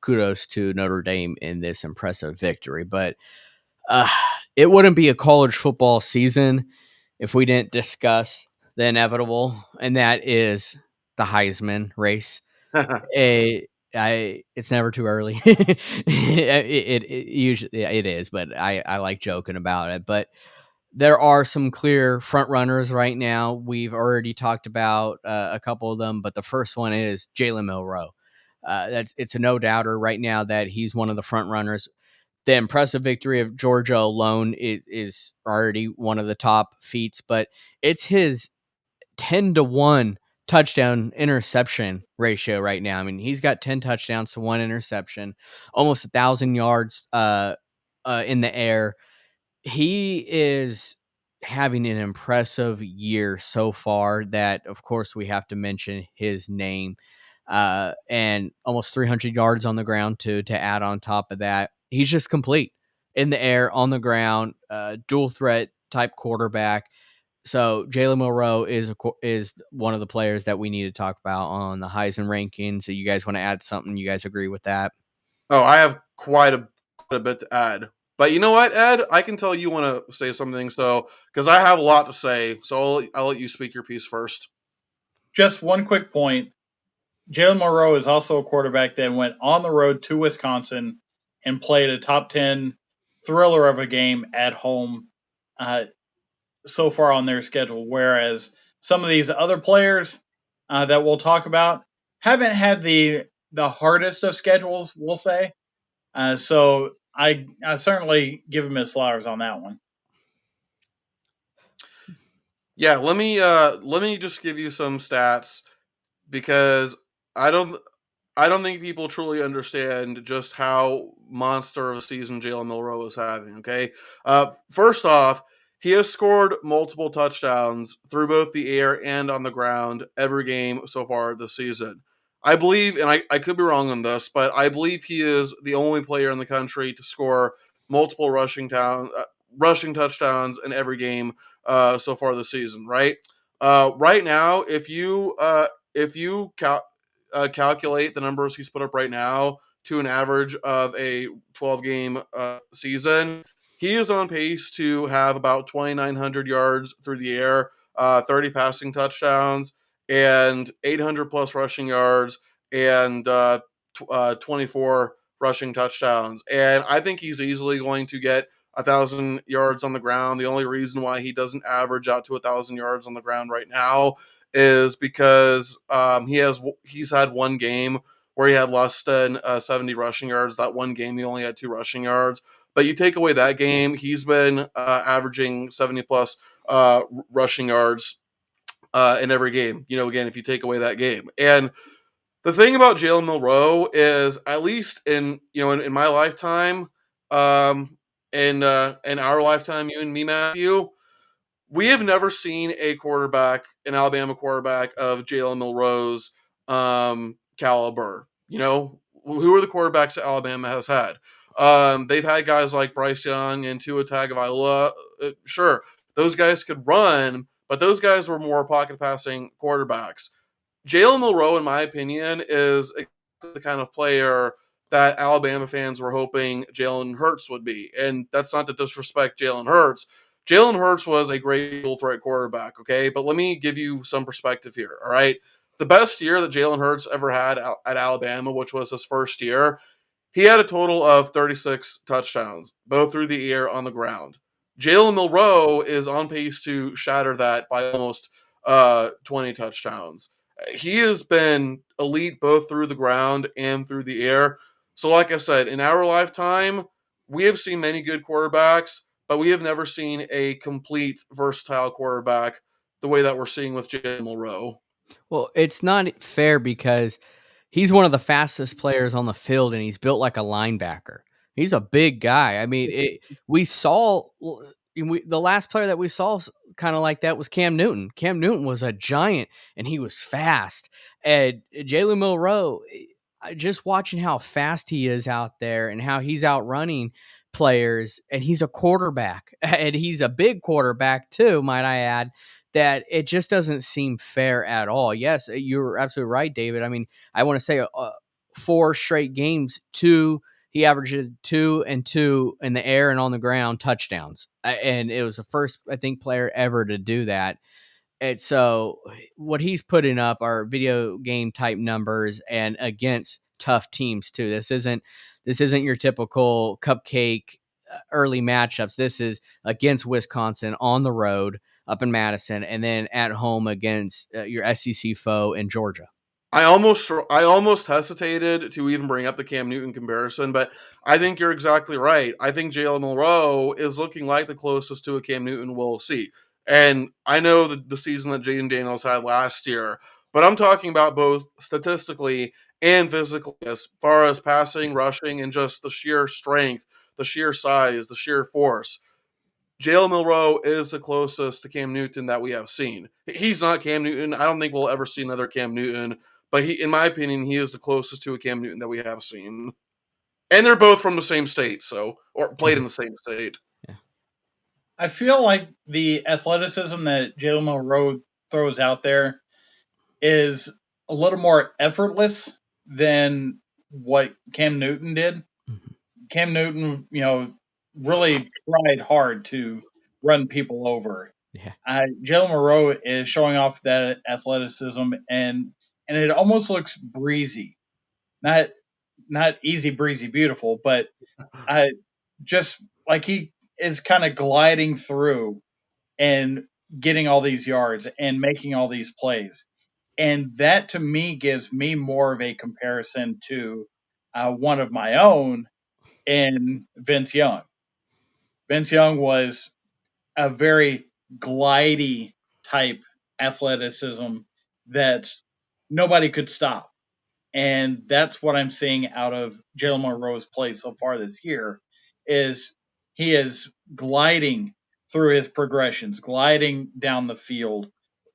kudos to Notre Dame in this impressive victory. But it wouldn't be a college football season if we didn't discuss the inevitable, and that is the Heisman race. It's never too early. It usually it is, but I like joking about it. But there are some clear front runners right now. We've already talked about a couple of them, but the first one is Jalen Milroe. It's a no doubter right now that he's one of the front runners. The impressive victory of Georgia alone is already one of the top feats, but it's his 10-1 touchdown interception ratio right now. I mean, he's got 10 touchdowns to 1 interception, almost 1,000 yards in the air. He is having an impressive year so far that, of course, we have to mention his name. And almost 300 yards on the ground to add on top of that. He's just complete in the air, on the ground, dual threat type quarterback. So Jalen Milroe is one of the players that we need to talk about on the Heisman rankings. So you guys want to add something? You guys agree with that? Oh, I have quite a bit to add. But you know what, Ed? I can tell you want to say something, so because I have a lot to say, so I'll let you speak your piece first. Just one quick point. Jalen Milroe is also a quarterback that went on the road to Wisconsin and played a top 10 thriller of a game at home so far on their schedule, whereas some of these other players that we'll talk about haven't had the hardest of schedules, we'll say. So I certainly give him his flowers on that one. Yeah, let me just give you some stats because I don't think people truly understand just how monster of a season Jalen Milroe is having. Okay, first off, he has scored multiple touchdowns through both the air and on the ground every game so far this season. I believe, and I could be wrong on this, but I believe he is the only player in the country to score multiple rushing touchdowns in every game so far this season. Right, right now, if you calculate the numbers he's put up right now to an average of a 12 game season, he is on pace to have about 2,900 yards through the air, 30 passing touchdowns, and 800 plus rushing yards, and 24 rushing touchdowns. And I think he's easily going to get 1,000 yards on the ground. The only reason why he doesn't average out to 1,000 yards on the ground right now is because he's had one game where he had less than 70 rushing yards. That one game, he only had 2 rushing yards. But you take away that game, he's been averaging 70 plus rushing yards in every game. Again, if you take away that game. And the thing about Jalen Milroe is, at least in my lifetime, in our lifetime, you and me, Matthew, we have never seen an Alabama quarterback of Jalen Milroe's caliber. Who are the quarterbacks that Alabama has had? They've had guys like Bryce Young and Tua Tagovailoa. Sure, those guys could run, but those guys were more pocket passing quarterbacks. Jalen Milroe, in my opinion, is the kind of player that Alabama fans were hoping Jalen Hurts would be. And that's not to disrespect Jalen Hurts. Jalen Hurts was a great dual threat quarterback, okay? But let me give you some perspective here, all right? The best year that Jalen Hurts ever had at Alabama, which was his first year, he had a total of 36 touchdowns, both through the air, on the ground. Jalen Milroe is on pace to shatter that by almost 20 touchdowns. He has been elite both through the ground and through the air. So, like I said, in our lifetime, we have seen many good quarterbacks, but we have never seen a complete, versatile quarterback the way that we're seeing with Jalen Milroe. Well, it's not fair because he's one of the fastest players on the field, and he's built like a linebacker. He's a big guy. I mean, we saw the last player that we saw kind of like that was Cam Newton. Cam Newton was a giant, and he was fast. And Jalen Milroe, just watching how fast he is out there and how he's outrunning players, and he's a quarterback, and he's a big quarterback too, might I add, that it just doesn't seem fair at all. Yes, you're absolutely right, David. I mean, I want to say 4 straight games, he averages 2 and 2 in the air and on the ground touchdowns. And it was the first, I think, player ever to do that. And so what he's putting up are video game type numbers, and against tough teams too. This isn't your typical cupcake early matchups. This is against Wisconsin on the road up in Madison, and then at home against your SEC foe in Georgia. I almost hesitated to even bring up the Cam Newton comparison, but I think you're exactly right. I think Jalen Milroe is looking like the closest to a Cam Newton we'll see. And I know the season that Jayden Daniels had last year, but I'm talking about both statistically and physically, as far as passing, rushing, and just the sheer strength, the sheer size, the sheer force. Jalen Milroe is the closest to Cam Newton that we have seen. He's not Cam Newton. I don't think we'll ever see another Cam Newton, but in my opinion, he is the closest to a Cam Newton that we have seen. And they're both from the same state, or played in the same state. Yeah. I feel like the athleticism that Jalen Milroe throws out there is a little more effortless than what Cam Newton did. Mm-hmm. Cam Newton, really tried hard to run people over. Yeah. Jalen Milroe is showing off that athleticism, and it almost looks breezy. Not easy, breezy, beautiful, but just like he is kind of gliding through and getting all these yards and making all these plays. And that, to me, gives me more of a comparison to one of my own in Vince Young. Vince Young was a very glidey type athleticism that nobody could stop. And that's what I'm seeing out of Jalen Milroe's play so far this year, is he is gliding through his progressions, gliding down the field.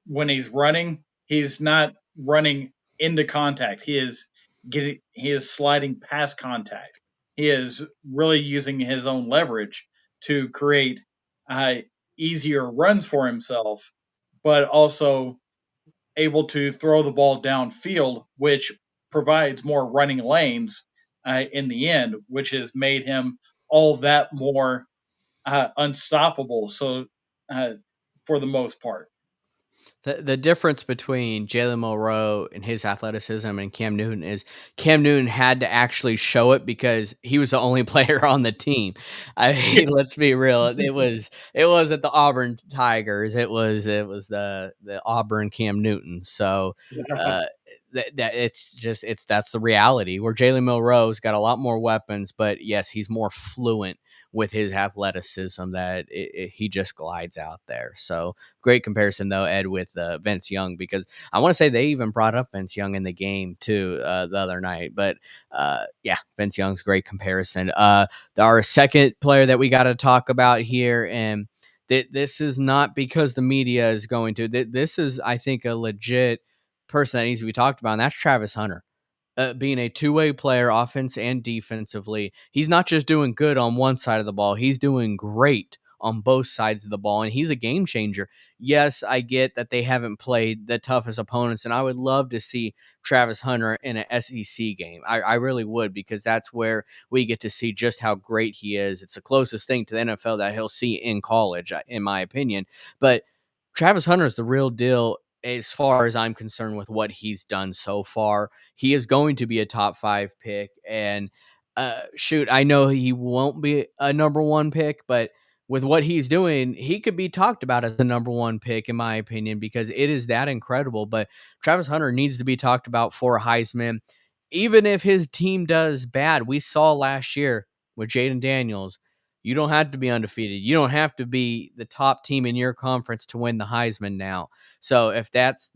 When he's running, he's not running into contact. He is sliding past contact. He is really using his own leverage to create easier runs for himself, but also able to throw the ball downfield, which provides more running lanes in the end, which has made him all that more unstoppable. So, for the most part. The difference between Jalen Milroe and his athleticism and Cam Newton is Cam Newton had to actually show it because he was the only player on the team. I mean, let's be real. It wasn't the Auburn Tigers. It was the Auburn Cam Newton. So that's the reality. Where Jalen Milroe's got a lot more weapons, but yes, he's more fluent with his athleticism that he just glides out there. So great comparison though, Ed, with Vince Young, because I want to say they even brought up Vince Young in the game too the other night. But yeah, Vince Young's great comparison. Our second player that we got to talk about here, and this is not because the media is going to. This is, I think, a legit person that needs to be talked about, and that's Travis Hunter. Being a two-way player, offense and defensively, he's not just doing good on one side of the ball; he's doing great on both sides of the ball, and he's a game changer. Yes, I get that they haven't played the toughest opponents, and I would love to see Travis Hunter in an SEC game. I really would, because that's where we get to see just how great he is. It's the closest thing to the NFL that he'll see in college, in my opinion. But Travis Hunter is the real deal as far as I'm concerned with what he's done so far. He is going to be a top 5 pick. And shoot, I know he won't be a number 1 pick, but with what he's doing, he could be talked about as the number 1 pick, in my opinion, because it is that incredible. But Travis Hunter needs to be talked about for Heisman, even if his team does bad. We saw last year with Jaden Daniels, you don't have to be undefeated. You don't have to be the top team in your conference to win the Heisman now. So if that's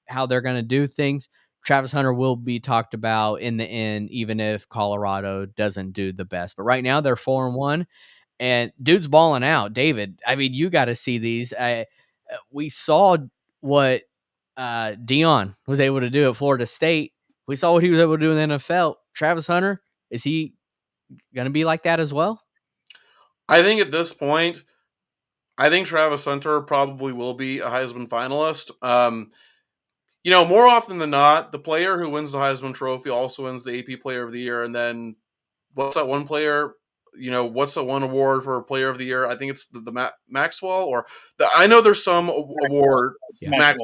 how they're going to do things, Travis Hunter will be talked about in the end, even if Colorado doesn't do the best. But right now they're 4-1, and dude's balling out. David, I mean, you got to see these. We saw what Dion was able to do at Florida State. We saw what he was able to do in the NFL. Travis Hunter, is he going to be like that as well? I think at this point, I think Travis Hunter probably will be a Heisman finalist. More often than not, the player who wins the Heisman Trophy also wins the AP Player of the Year. And then what's that one player? What's the one award for Player of the Year? I think it's the Maxwell, or I know there's some award. Yeah.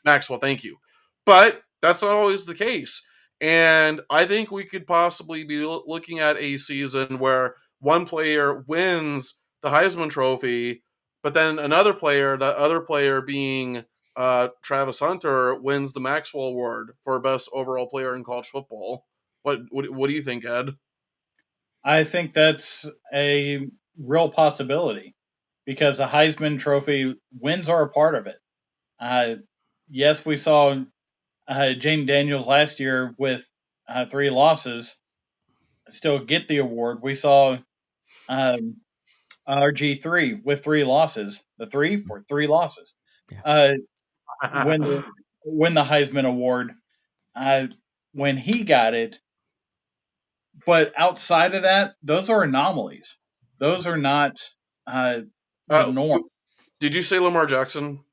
Maxwell, thank you. But that's not always the case. And I think we could possibly be looking at a season where one player wins the Heisman Trophy, but then another player, that other player being Travis Hunter, wins the Maxwell Award for best overall player in college football. What do you think, Ed? I think that's a real possibility because the Heisman Trophy wins are a part of it. Yes, we saw Jane Daniels last year with 3 losses still get the award. We saw RG3 with 3 losses, the 3 losses, Yeah. win the Heisman Award when he got it. But outside of that, those are anomalies. Those are not the norm. Did you say Lamar Jackson?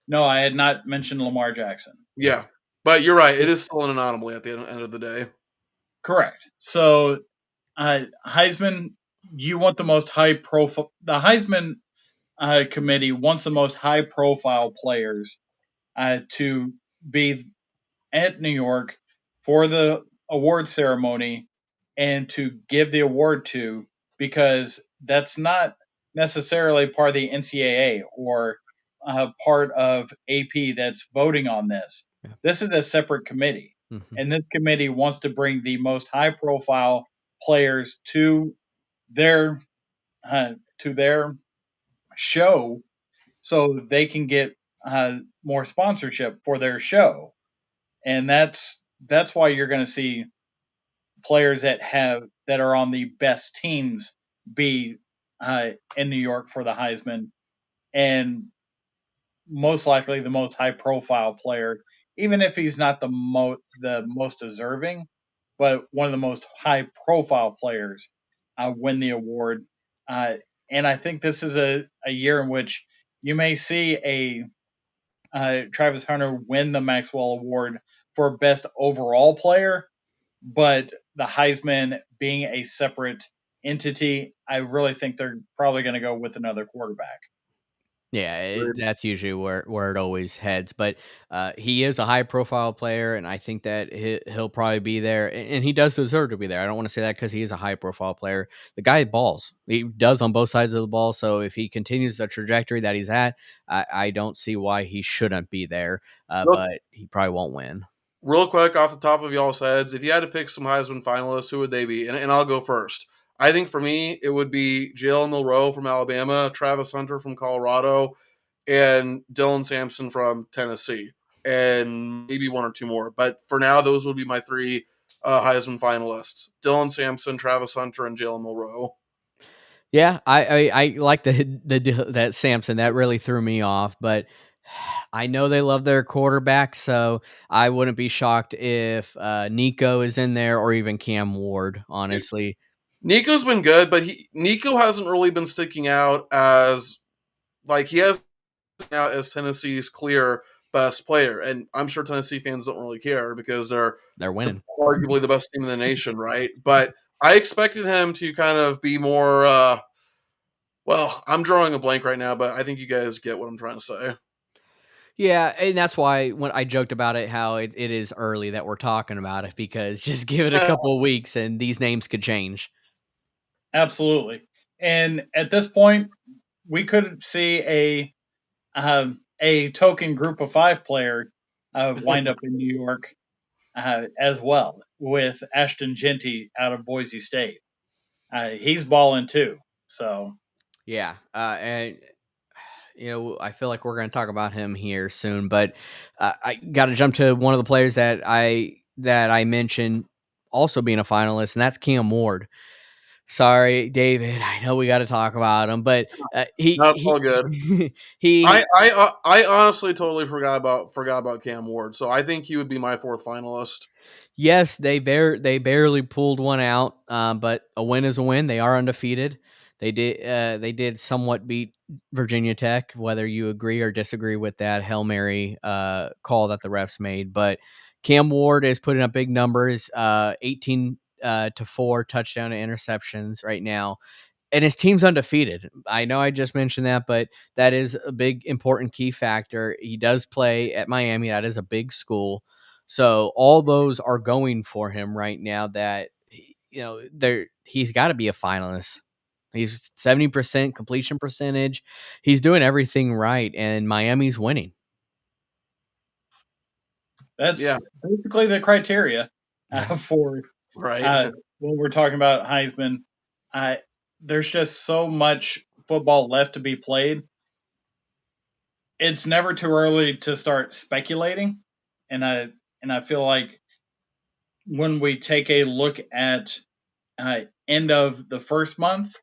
No, I had not mentioned Lamar Jackson. Yeah, but you're right. It is still an anomaly at the end of the day. Correct. So, Heisman, you want the most high profile. The Heisman committee wants the most high profile players to be at New York for the award ceremony and to give the award to, because that's not necessarily part of the NCAA or part of AP that's voting on this. Yeah. This is a separate committee, Mm-hmm. and this committee wants to bring the most high profile players to their show so they can get more sponsorship for their show, and that's why you're going to see players that are on the best teams be in New York for the Heisman, and most likely the most high profile player, even if he's not the most deserving, but one of the most high profile players win the award. And I think this is a year in which you may see Travis Hunter win the Maxwell Award for best overall player, but the Heisman being a separate entity, I really think they're probably going to go with another quarterback. Yeah, that's usually where it always heads. But he is a high profile player, and I think that he'll probably be there, and he does deserve to be there. I don't want to say that because he is a high profile player. The guy balls. He does on both sides of the ball. So if he continues the trajectory that he's at, I don't see why he shouldn't be there. But he probably won't win. real quick off the top of y'all's heads, if you had to pick some Heisman finalists, who would they be? And I'll go first. I think for me, it would be Jalen Milroe from Alabama, Travis Hunter from Colorado, and Dylan Sampson from Tennessee, and maybe one or two more. But for now, those would be my three Heisman finalists: Dylan Sampson, Travis Hunter, and Jalen Milroe. Yeah, I like that Samson. That really threw me off, but I know they love their quarterback, so I wouldn't be shocked if Nico is in there or even Cam Ward, honestly. Nico's been good, but Nico hasn't really been sticking out as he has out as Tennessee's clear best player, and I'm sure Tennessee fans don't really care because they're winning. Arguably the best team in the nation, right? But I expected him to kind of be more. Well, I'm drawing a blank right now, but I think you guys get what I'm trying to say. Yeah, and that's why when I joked about it, how it is early that we're talking about it, because just give it a couple of weeks and these names could change. Absolutely. And at this point, we could see a token group of five player wind up in New York as well, with Ashton Genty out of Boise State. He's balling too. So Yeah, and I feel like we're going to talk about him here soon, but I got to jump to one of the players that I mentioned also being a finalist, and that's Cam Ward. Sorry, David. I know we got to talk about him, but That's all good. he I honestly totally forgot about Cam Ward, so I think he would be my fourth finalist. Yes, they barely pulled one out, but a win is a win. They are undefeated. They did somewhat beat Virginia Tech, whether you agree or disagree with that Hail Mary call that the refs made. But Cam Ward is putting up big numbers, 18 to 4 touchdown to interceptions right now. And his team's undefeated. I know I just mentioned that, but that is a big, important key factor. He does play at Miami. That is a big school. So all those are going for him right now. That he's got to be a finalist. He's 70% completion percentage. He's doing everything right, and Miami's winning. that's basically the criteria for right when we're talking about Heisman. There's just so much football left to be played. It's never too early to start speculating, and I feel like when we take a look at end of the first month,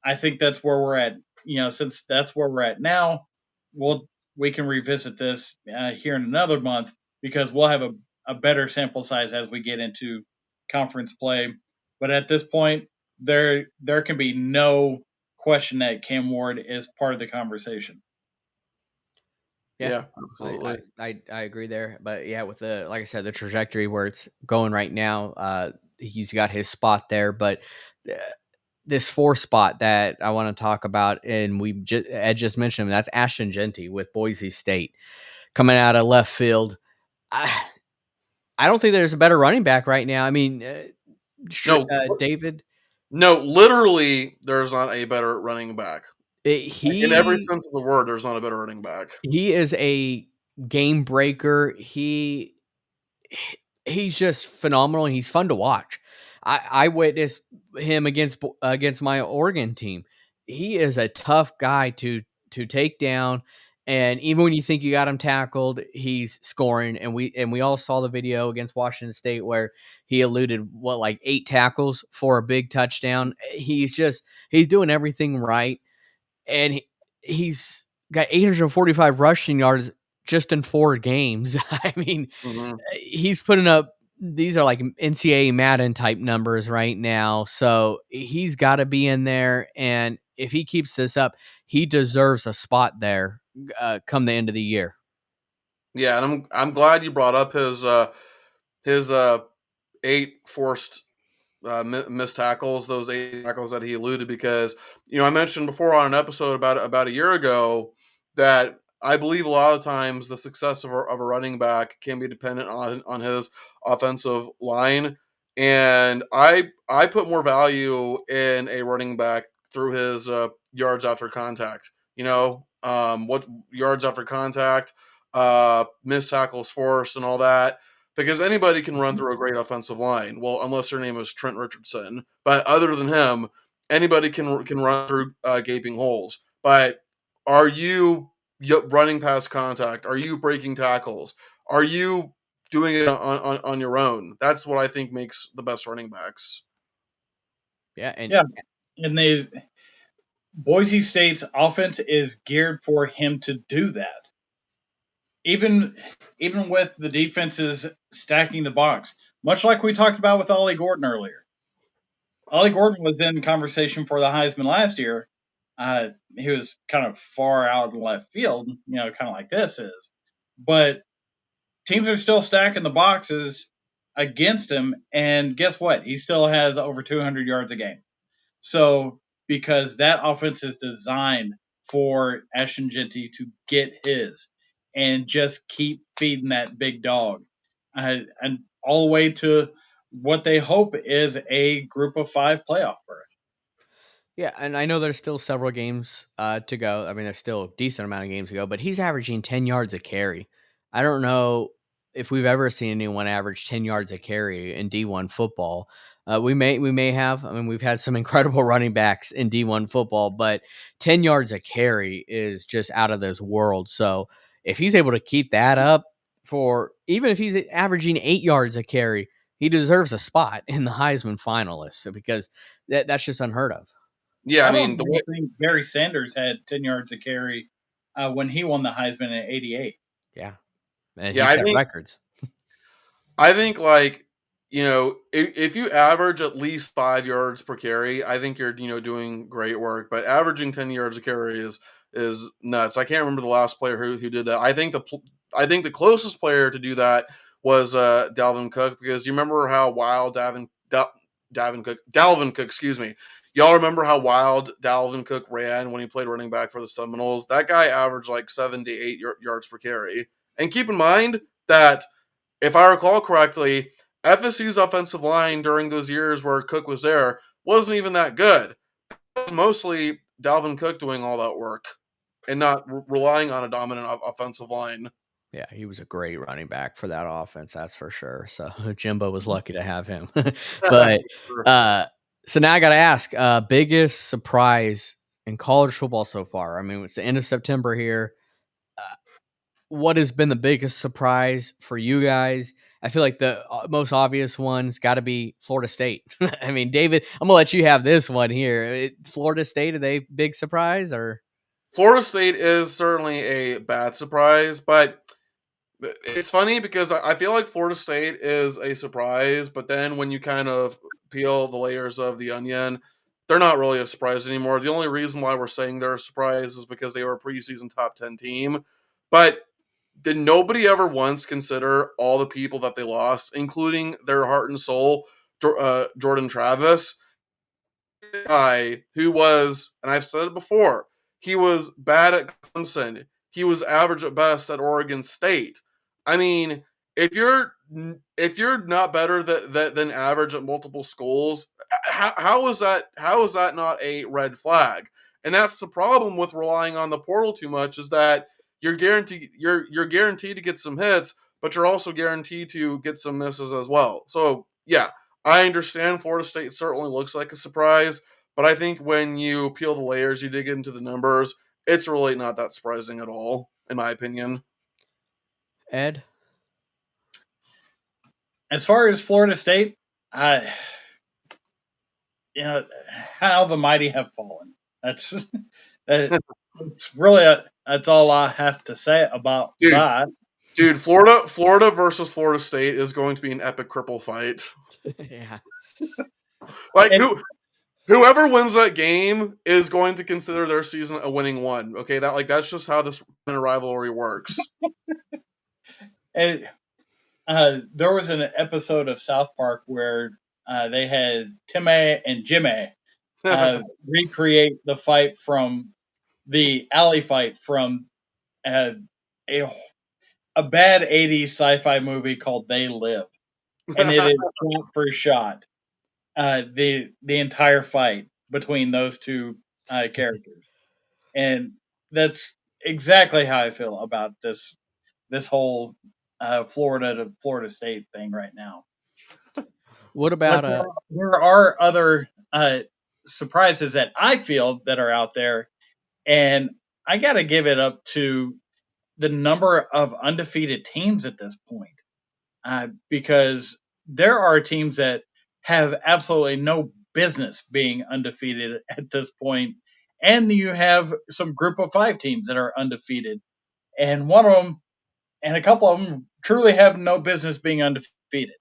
I think that's where we're at. Since that's where we're at now, we can revisit this here in another month because we'll have a better sample size as we get into conference play. But at this point, there can be no question that Cam Ward is part of the conversation. Yeah, absolutely. I agree there, but yeah, with the like I said, the trajectory where it's going right now, he's got his spot there. But this fourth spot that I want to talk about, and Ed just mentioned him, that's Ashton Genty with Boise State coming out of left field. I don't think there's a better running back right now. I mean, No, David. No, literally, there's not a better running back. In every sense of the word, there's not a better running back. He is a game breaker. He's just phenomenal, and he's fun to watch. I witnessed him against my Oregon team. He is a tough guy to take down, and even when you think you got him tackled, he's scoring. And we all saw the video against Washington State where he eluded like 8 tackles for a big touchdown. He's doing everything right, and he's got 845 rushing yards just in 4 games. I mean, he's putting up, these are like NCAA Madden type numbers right now. So he's got to be in there. And if he keeps this up, he deserves a spot there come the end of the year. Yeah, and I'm glad you brought up his 8 forced missed tackles, those 8 tackles that he eluded, because I mentioned before on an episode about a year ago that I believe a lot of times the success of a running back can be dependent on his offensive line, and I put more value in a running back through his yards after contact. What yards after contact, missed tackles forced, and all that. because anybody can run through a great offensive line. Well, unless their name is Trent Richardson, but other than him, anybody can run through gaping holes. But are you running past contact? Are you breaking tackles? Are you doing it on your own? That's what I think makes the best running backs. Yeah, and Yeah, and Boise State's offense is geared for him to do that. Even with the defenses stacking the box, much like we talked about with Ollie Gordon earlier. Ollie Gordon was in conversation for the Heisman last year. He was kind of far out in left field, kind of like this is. But teams are still stacking the boxes against him, and guess what? He still has over 200 yards a game. So, because that offense is designed for Ashton Jeanty to get his and just keep feeding that big dog, and all the way to what they hope is a group of 5 playoff berth. yeah, and I know there's still several games to go. I mean, there's still a decent amount of games to go, but he's averaging 10 yards a carry. I don't know if we've ever seen anyone average 10 yards a carry in D1 football. We may have. I mean, we've had some incredible running backs in D1 football, but 10 yards a carry is just out of this world. So if he's able to keep that up for even if he's averaging 8 yards a carry, he deserves a spot in the Heisman finalists because that's just unheard of. Yeah, I I don't mean even think Barry Sanders had 10 yards a carry when he won the Heisman in '88. Yeah, and he yeah, I set think records. like if you average at least 5 yards per carry, I think you're doing great work. But averaging 10 yards a carry is nuts. I can't remember the last player who did that. I think the closest player to do that was Dalvin Cook, because you remember how wild Dalvin Cook, excuse me. Y'all remember how wild Dalvin Cook ran when he played running back for the Seminoles? That guy averaged like 7 to 8 yards per carry. And keep in mind that, if I recall correctly, FSU's offensive line during those years where Cook was there wasn't even that good. It was mostly Dalvin Cook doing all that work and not relying on a dominant offensive line. Yeah, he was a great running back for that offense, that's for sure. So Jimbo was lucky to have him. But so now I got to ask, biggest surprise in college football so far. I mean, it's the end of September here. What has been the biggest surprise for you guys? I feel like the most obvious one's got to be Florida State. I mean, David, I'm gonna let you have this one here. Florida State, are they big surprise or? Florida State is certainly a bad surprise, but it's funny because I feel like Florida State is a surprise, but then when you kind of peel the layers of the onion, they're not really a surprise anymore. The only reason why we're saying they're a surprise is because they were a preseason top 10 team. But did nobody ever once consider all the people that they lost, including their heart and soul, Jordan Travis? Guy who was, and I've said it before, he was bad at Clemson. He was average at best at Oregon State. I mean, if you're not better than average at multiple schools, how is that not a red flag? And that's the problem with relying on the portal too much, is that you're guaranteed to get some hits, but you're also guaranteed to get some misses as well. So yeah, I understand Florida State certainly looks like a surprise, but I think when you peel the layers, you dig into the numbers, it's really not that surprising at all, in my opinion. Ed? As far as Florida State, I, how the mighty have fallen. That's it's really that's all I have to say about Dude, that. Florida versus Florida State is going to be an epic cripple fight. Yeah. Like And whoever wins that game is going to consider their season a winning one. Okay, that's just how this rivalry works. and there was an episode of South Park where they had Timmy and Jimmy recreate the fight from the alley fight from uh, a a bad '80s sci-fi movie called They Live, and it is shot for shot the entire fight between those two characters, and that's exactly how I feel about this whole Florida to Florida State thing right now. What But about there are other surprises that I feel that are out there, and I got to give it up to the number of undefeated teams at this point, because there are teams that have absolutely no business being undefeated at this point, and you have some Group of Five teams that are undefeated, and one of them, and a couple of them, truly have no business being undefeated.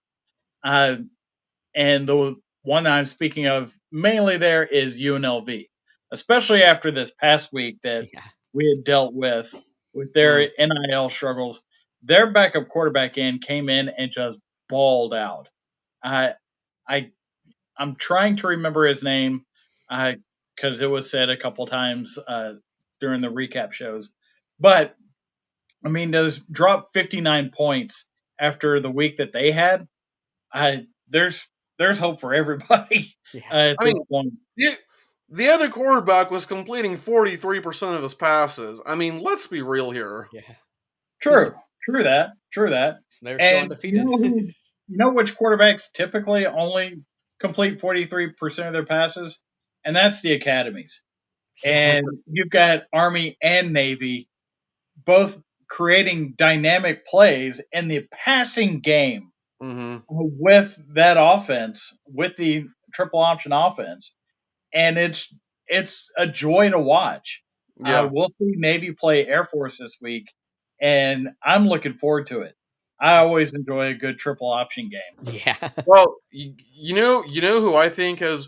Uh, and the one I'm speaking of mainly there is UNLV, especially after this past week that yeah. we had dealt with their Mm. NIL struggles. Their backup quarterback came in and just balled out. I I I'm trying to remember his name because it was said a couple times during the recap shows, but I mean, those drop 59 points after the week that they had. I there's hope for everybody Yeah. at I this mean, point. the other quarterback was completing 43% of his passes. I mean, let's be real here. Yeah. True, true that. They're still And undefeated. you know which quarterbacks typically only complete 43% of their passes, and that's the academies. yeah. And you've got Army and Navy both creating dynamic plays in the passing game Mm-hmm. with that offense, with the triple option offense, and it's a joy to watch. Yeah. We'll see Navy play Air Force this week, and I'm looking forward to it. I always enjoy a good triple option game. Yeah. Well, you know who I think has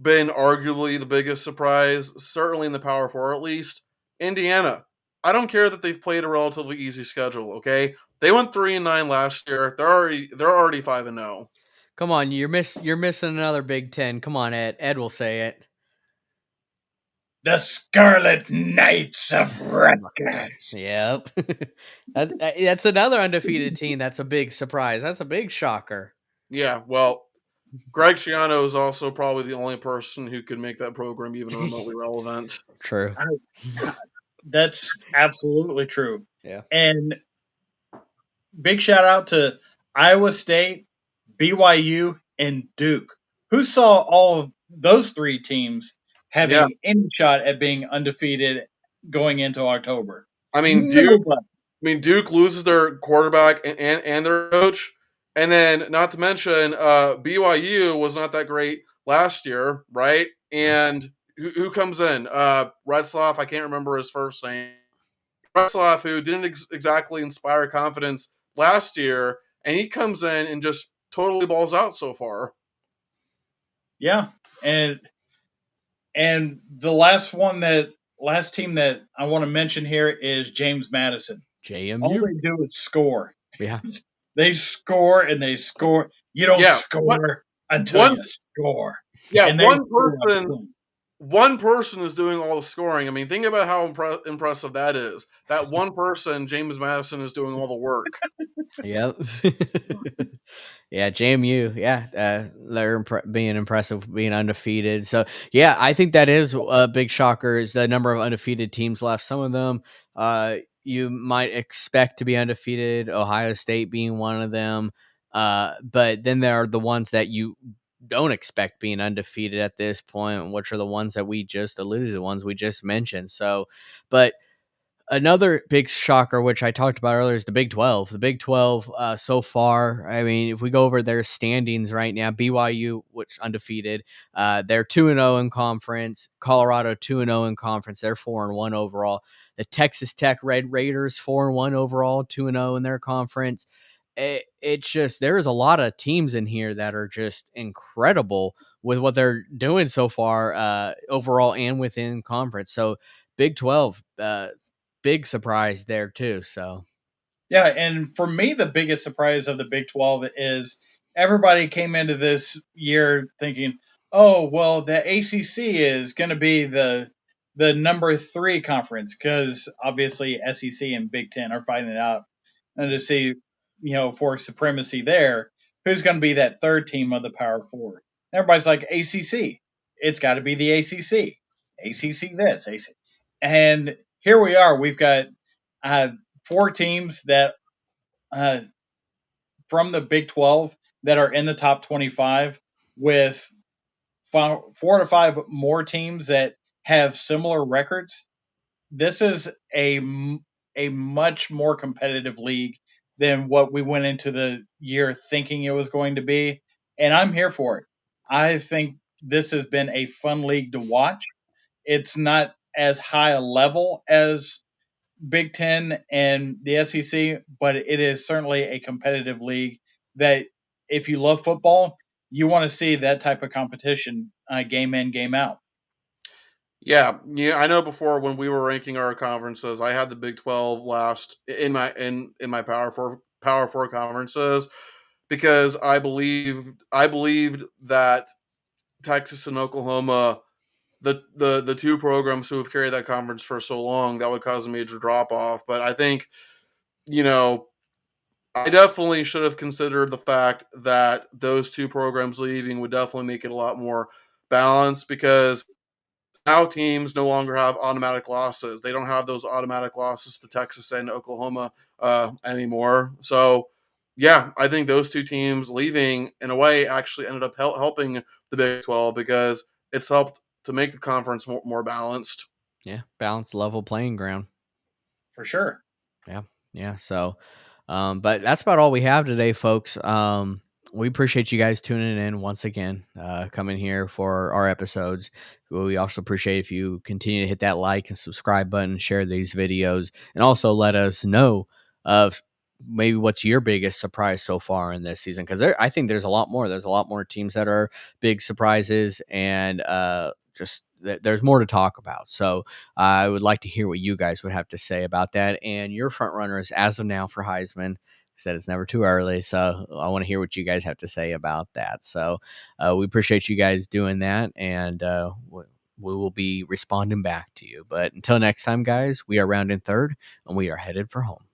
been arguably the biggest surprise, certainly in the Power Four at least, Indiana. I don't care that they've played a relatively easy schedule. Okay, they went 3-9 last year. They're already 5-0. Come on, you're missing another Big Ten. Come on, Ed. Ed will say it. The Scarlet Knights of Rutgers. Yep. That's another undefeated team. That's a big surprise. That's a big shocker. Yeah, well, Greg Schiano is also probably the only person who could make that program even remotely relevant. True. That's absolutely true. Yeah. And big shout out to Iowa State, BYU, and Duke. Who saw all of those three teams Yeah, having any shot at being undefeated going into October? I mean Duke. Nobody. Duke loses their quarterback and their coach, and then not to mention BYU was not that great last year, right? And who comes in? Retzlaff, I can't remember his first name. Retzlaff, who didn't exactly inspire confidence last year, and he comes in and just totally balls out so far. Yeah. And the last team that I want to mention here is James Madison. All JMU. they do is score. Yeah. They score and they score. You don't Yeah, score until one you score. yeah And they one score a person ton. one person is doing all the scoring. I mean, think about how impressive that is. That one person, James Madison, is doing all the work. Yep. Yeah, JMU. Yeah, they're being impressive, being undefeated. So yeah, I think that is a big shocker. Is the number of undefeated teams left? Some of them, you might expect to be undefeated. Ohio State being one of them. But then there are the ones that you don't expect being undefeated at this point, which are the ones that we just alluded to, the ones we just mentioned. So, but another big shocker, which I talked about earlier, is the Big 12. The Big 12 so far, I mean, if we go over their standings right now, BYU, which undefeated, they're 2-0 in conference. Colorado 2-0 in conference. They're 4-1 overall. The Texas Tech Red Raiders 4-1 overall, 2-0 in their conference. It's just there is a lot of teams in here that are just incredible with what they're doing so far, overall and within conference. So Big 12, big surprise there too. So Yeah, and for me, the biggest surprise of the Big 12 is everybody came into this year thinking, oh, well, the ACC is going to be the number three conference because obviously SEC and Big Ten are fighting it out, and to see, for supremacy there, who's going to be that third team of the Power Four? Everybody's like ACC. It's got to be the ACC. ACC this, and here we are. We've got uh, four teams that uh, from the Big 12 that are in the top 25 with 4 to 5 more teams that have similar records. This is a much more competitive league than what we went into the year thinking it was going to be, and I'm here for it. I think this has been a fun league to watch. It's not as high a level as Big Ten and the SEC, but it is certainly a competitive league that if you love football, you want to see that type of competition game in, game out. Yeah, yeah. I know before when we were ranking our conferences, I had the Big 12 last in my Power 4 conferences because I believed that Texas and Oklahoma, the two programs who have carried that conference for so long, that would cause a major drop off. But I think, you know, I definitely should have considered the fact that those two programs leaving would definitely make it a lot more balanced because now teams no longer have automatic losses. They don't have those automatic losses to Texas and Oklahoma anymore. So, yeah, I think those two teams leaving in a way actually ended up helping the Big 12 because it's helped to make the conference more balanced. Yeah, balanced, level playing ground. For sure. Yeah, yeah. So, but that's about all we have today, folks. We appreciate you guys tuning in once again, coming here for our episodes. We also appreciate if you continue to hit that like and subscribe button, share these videos, and also let us know of maybe what's your biggest surprise so far in this season. Because I think there's a lot more. There's a lot more teams that are big surprises, and there's more to talk about. So I would like to hear what you guys would have to say about that and your front runners as of now for Heisman. Said it's never too early, so I want to hear what you guys have to say about that. So we appreciate you guys doing that, and we will be responding back to you. But until next time, guys, we are rounding third, and we are headed for home.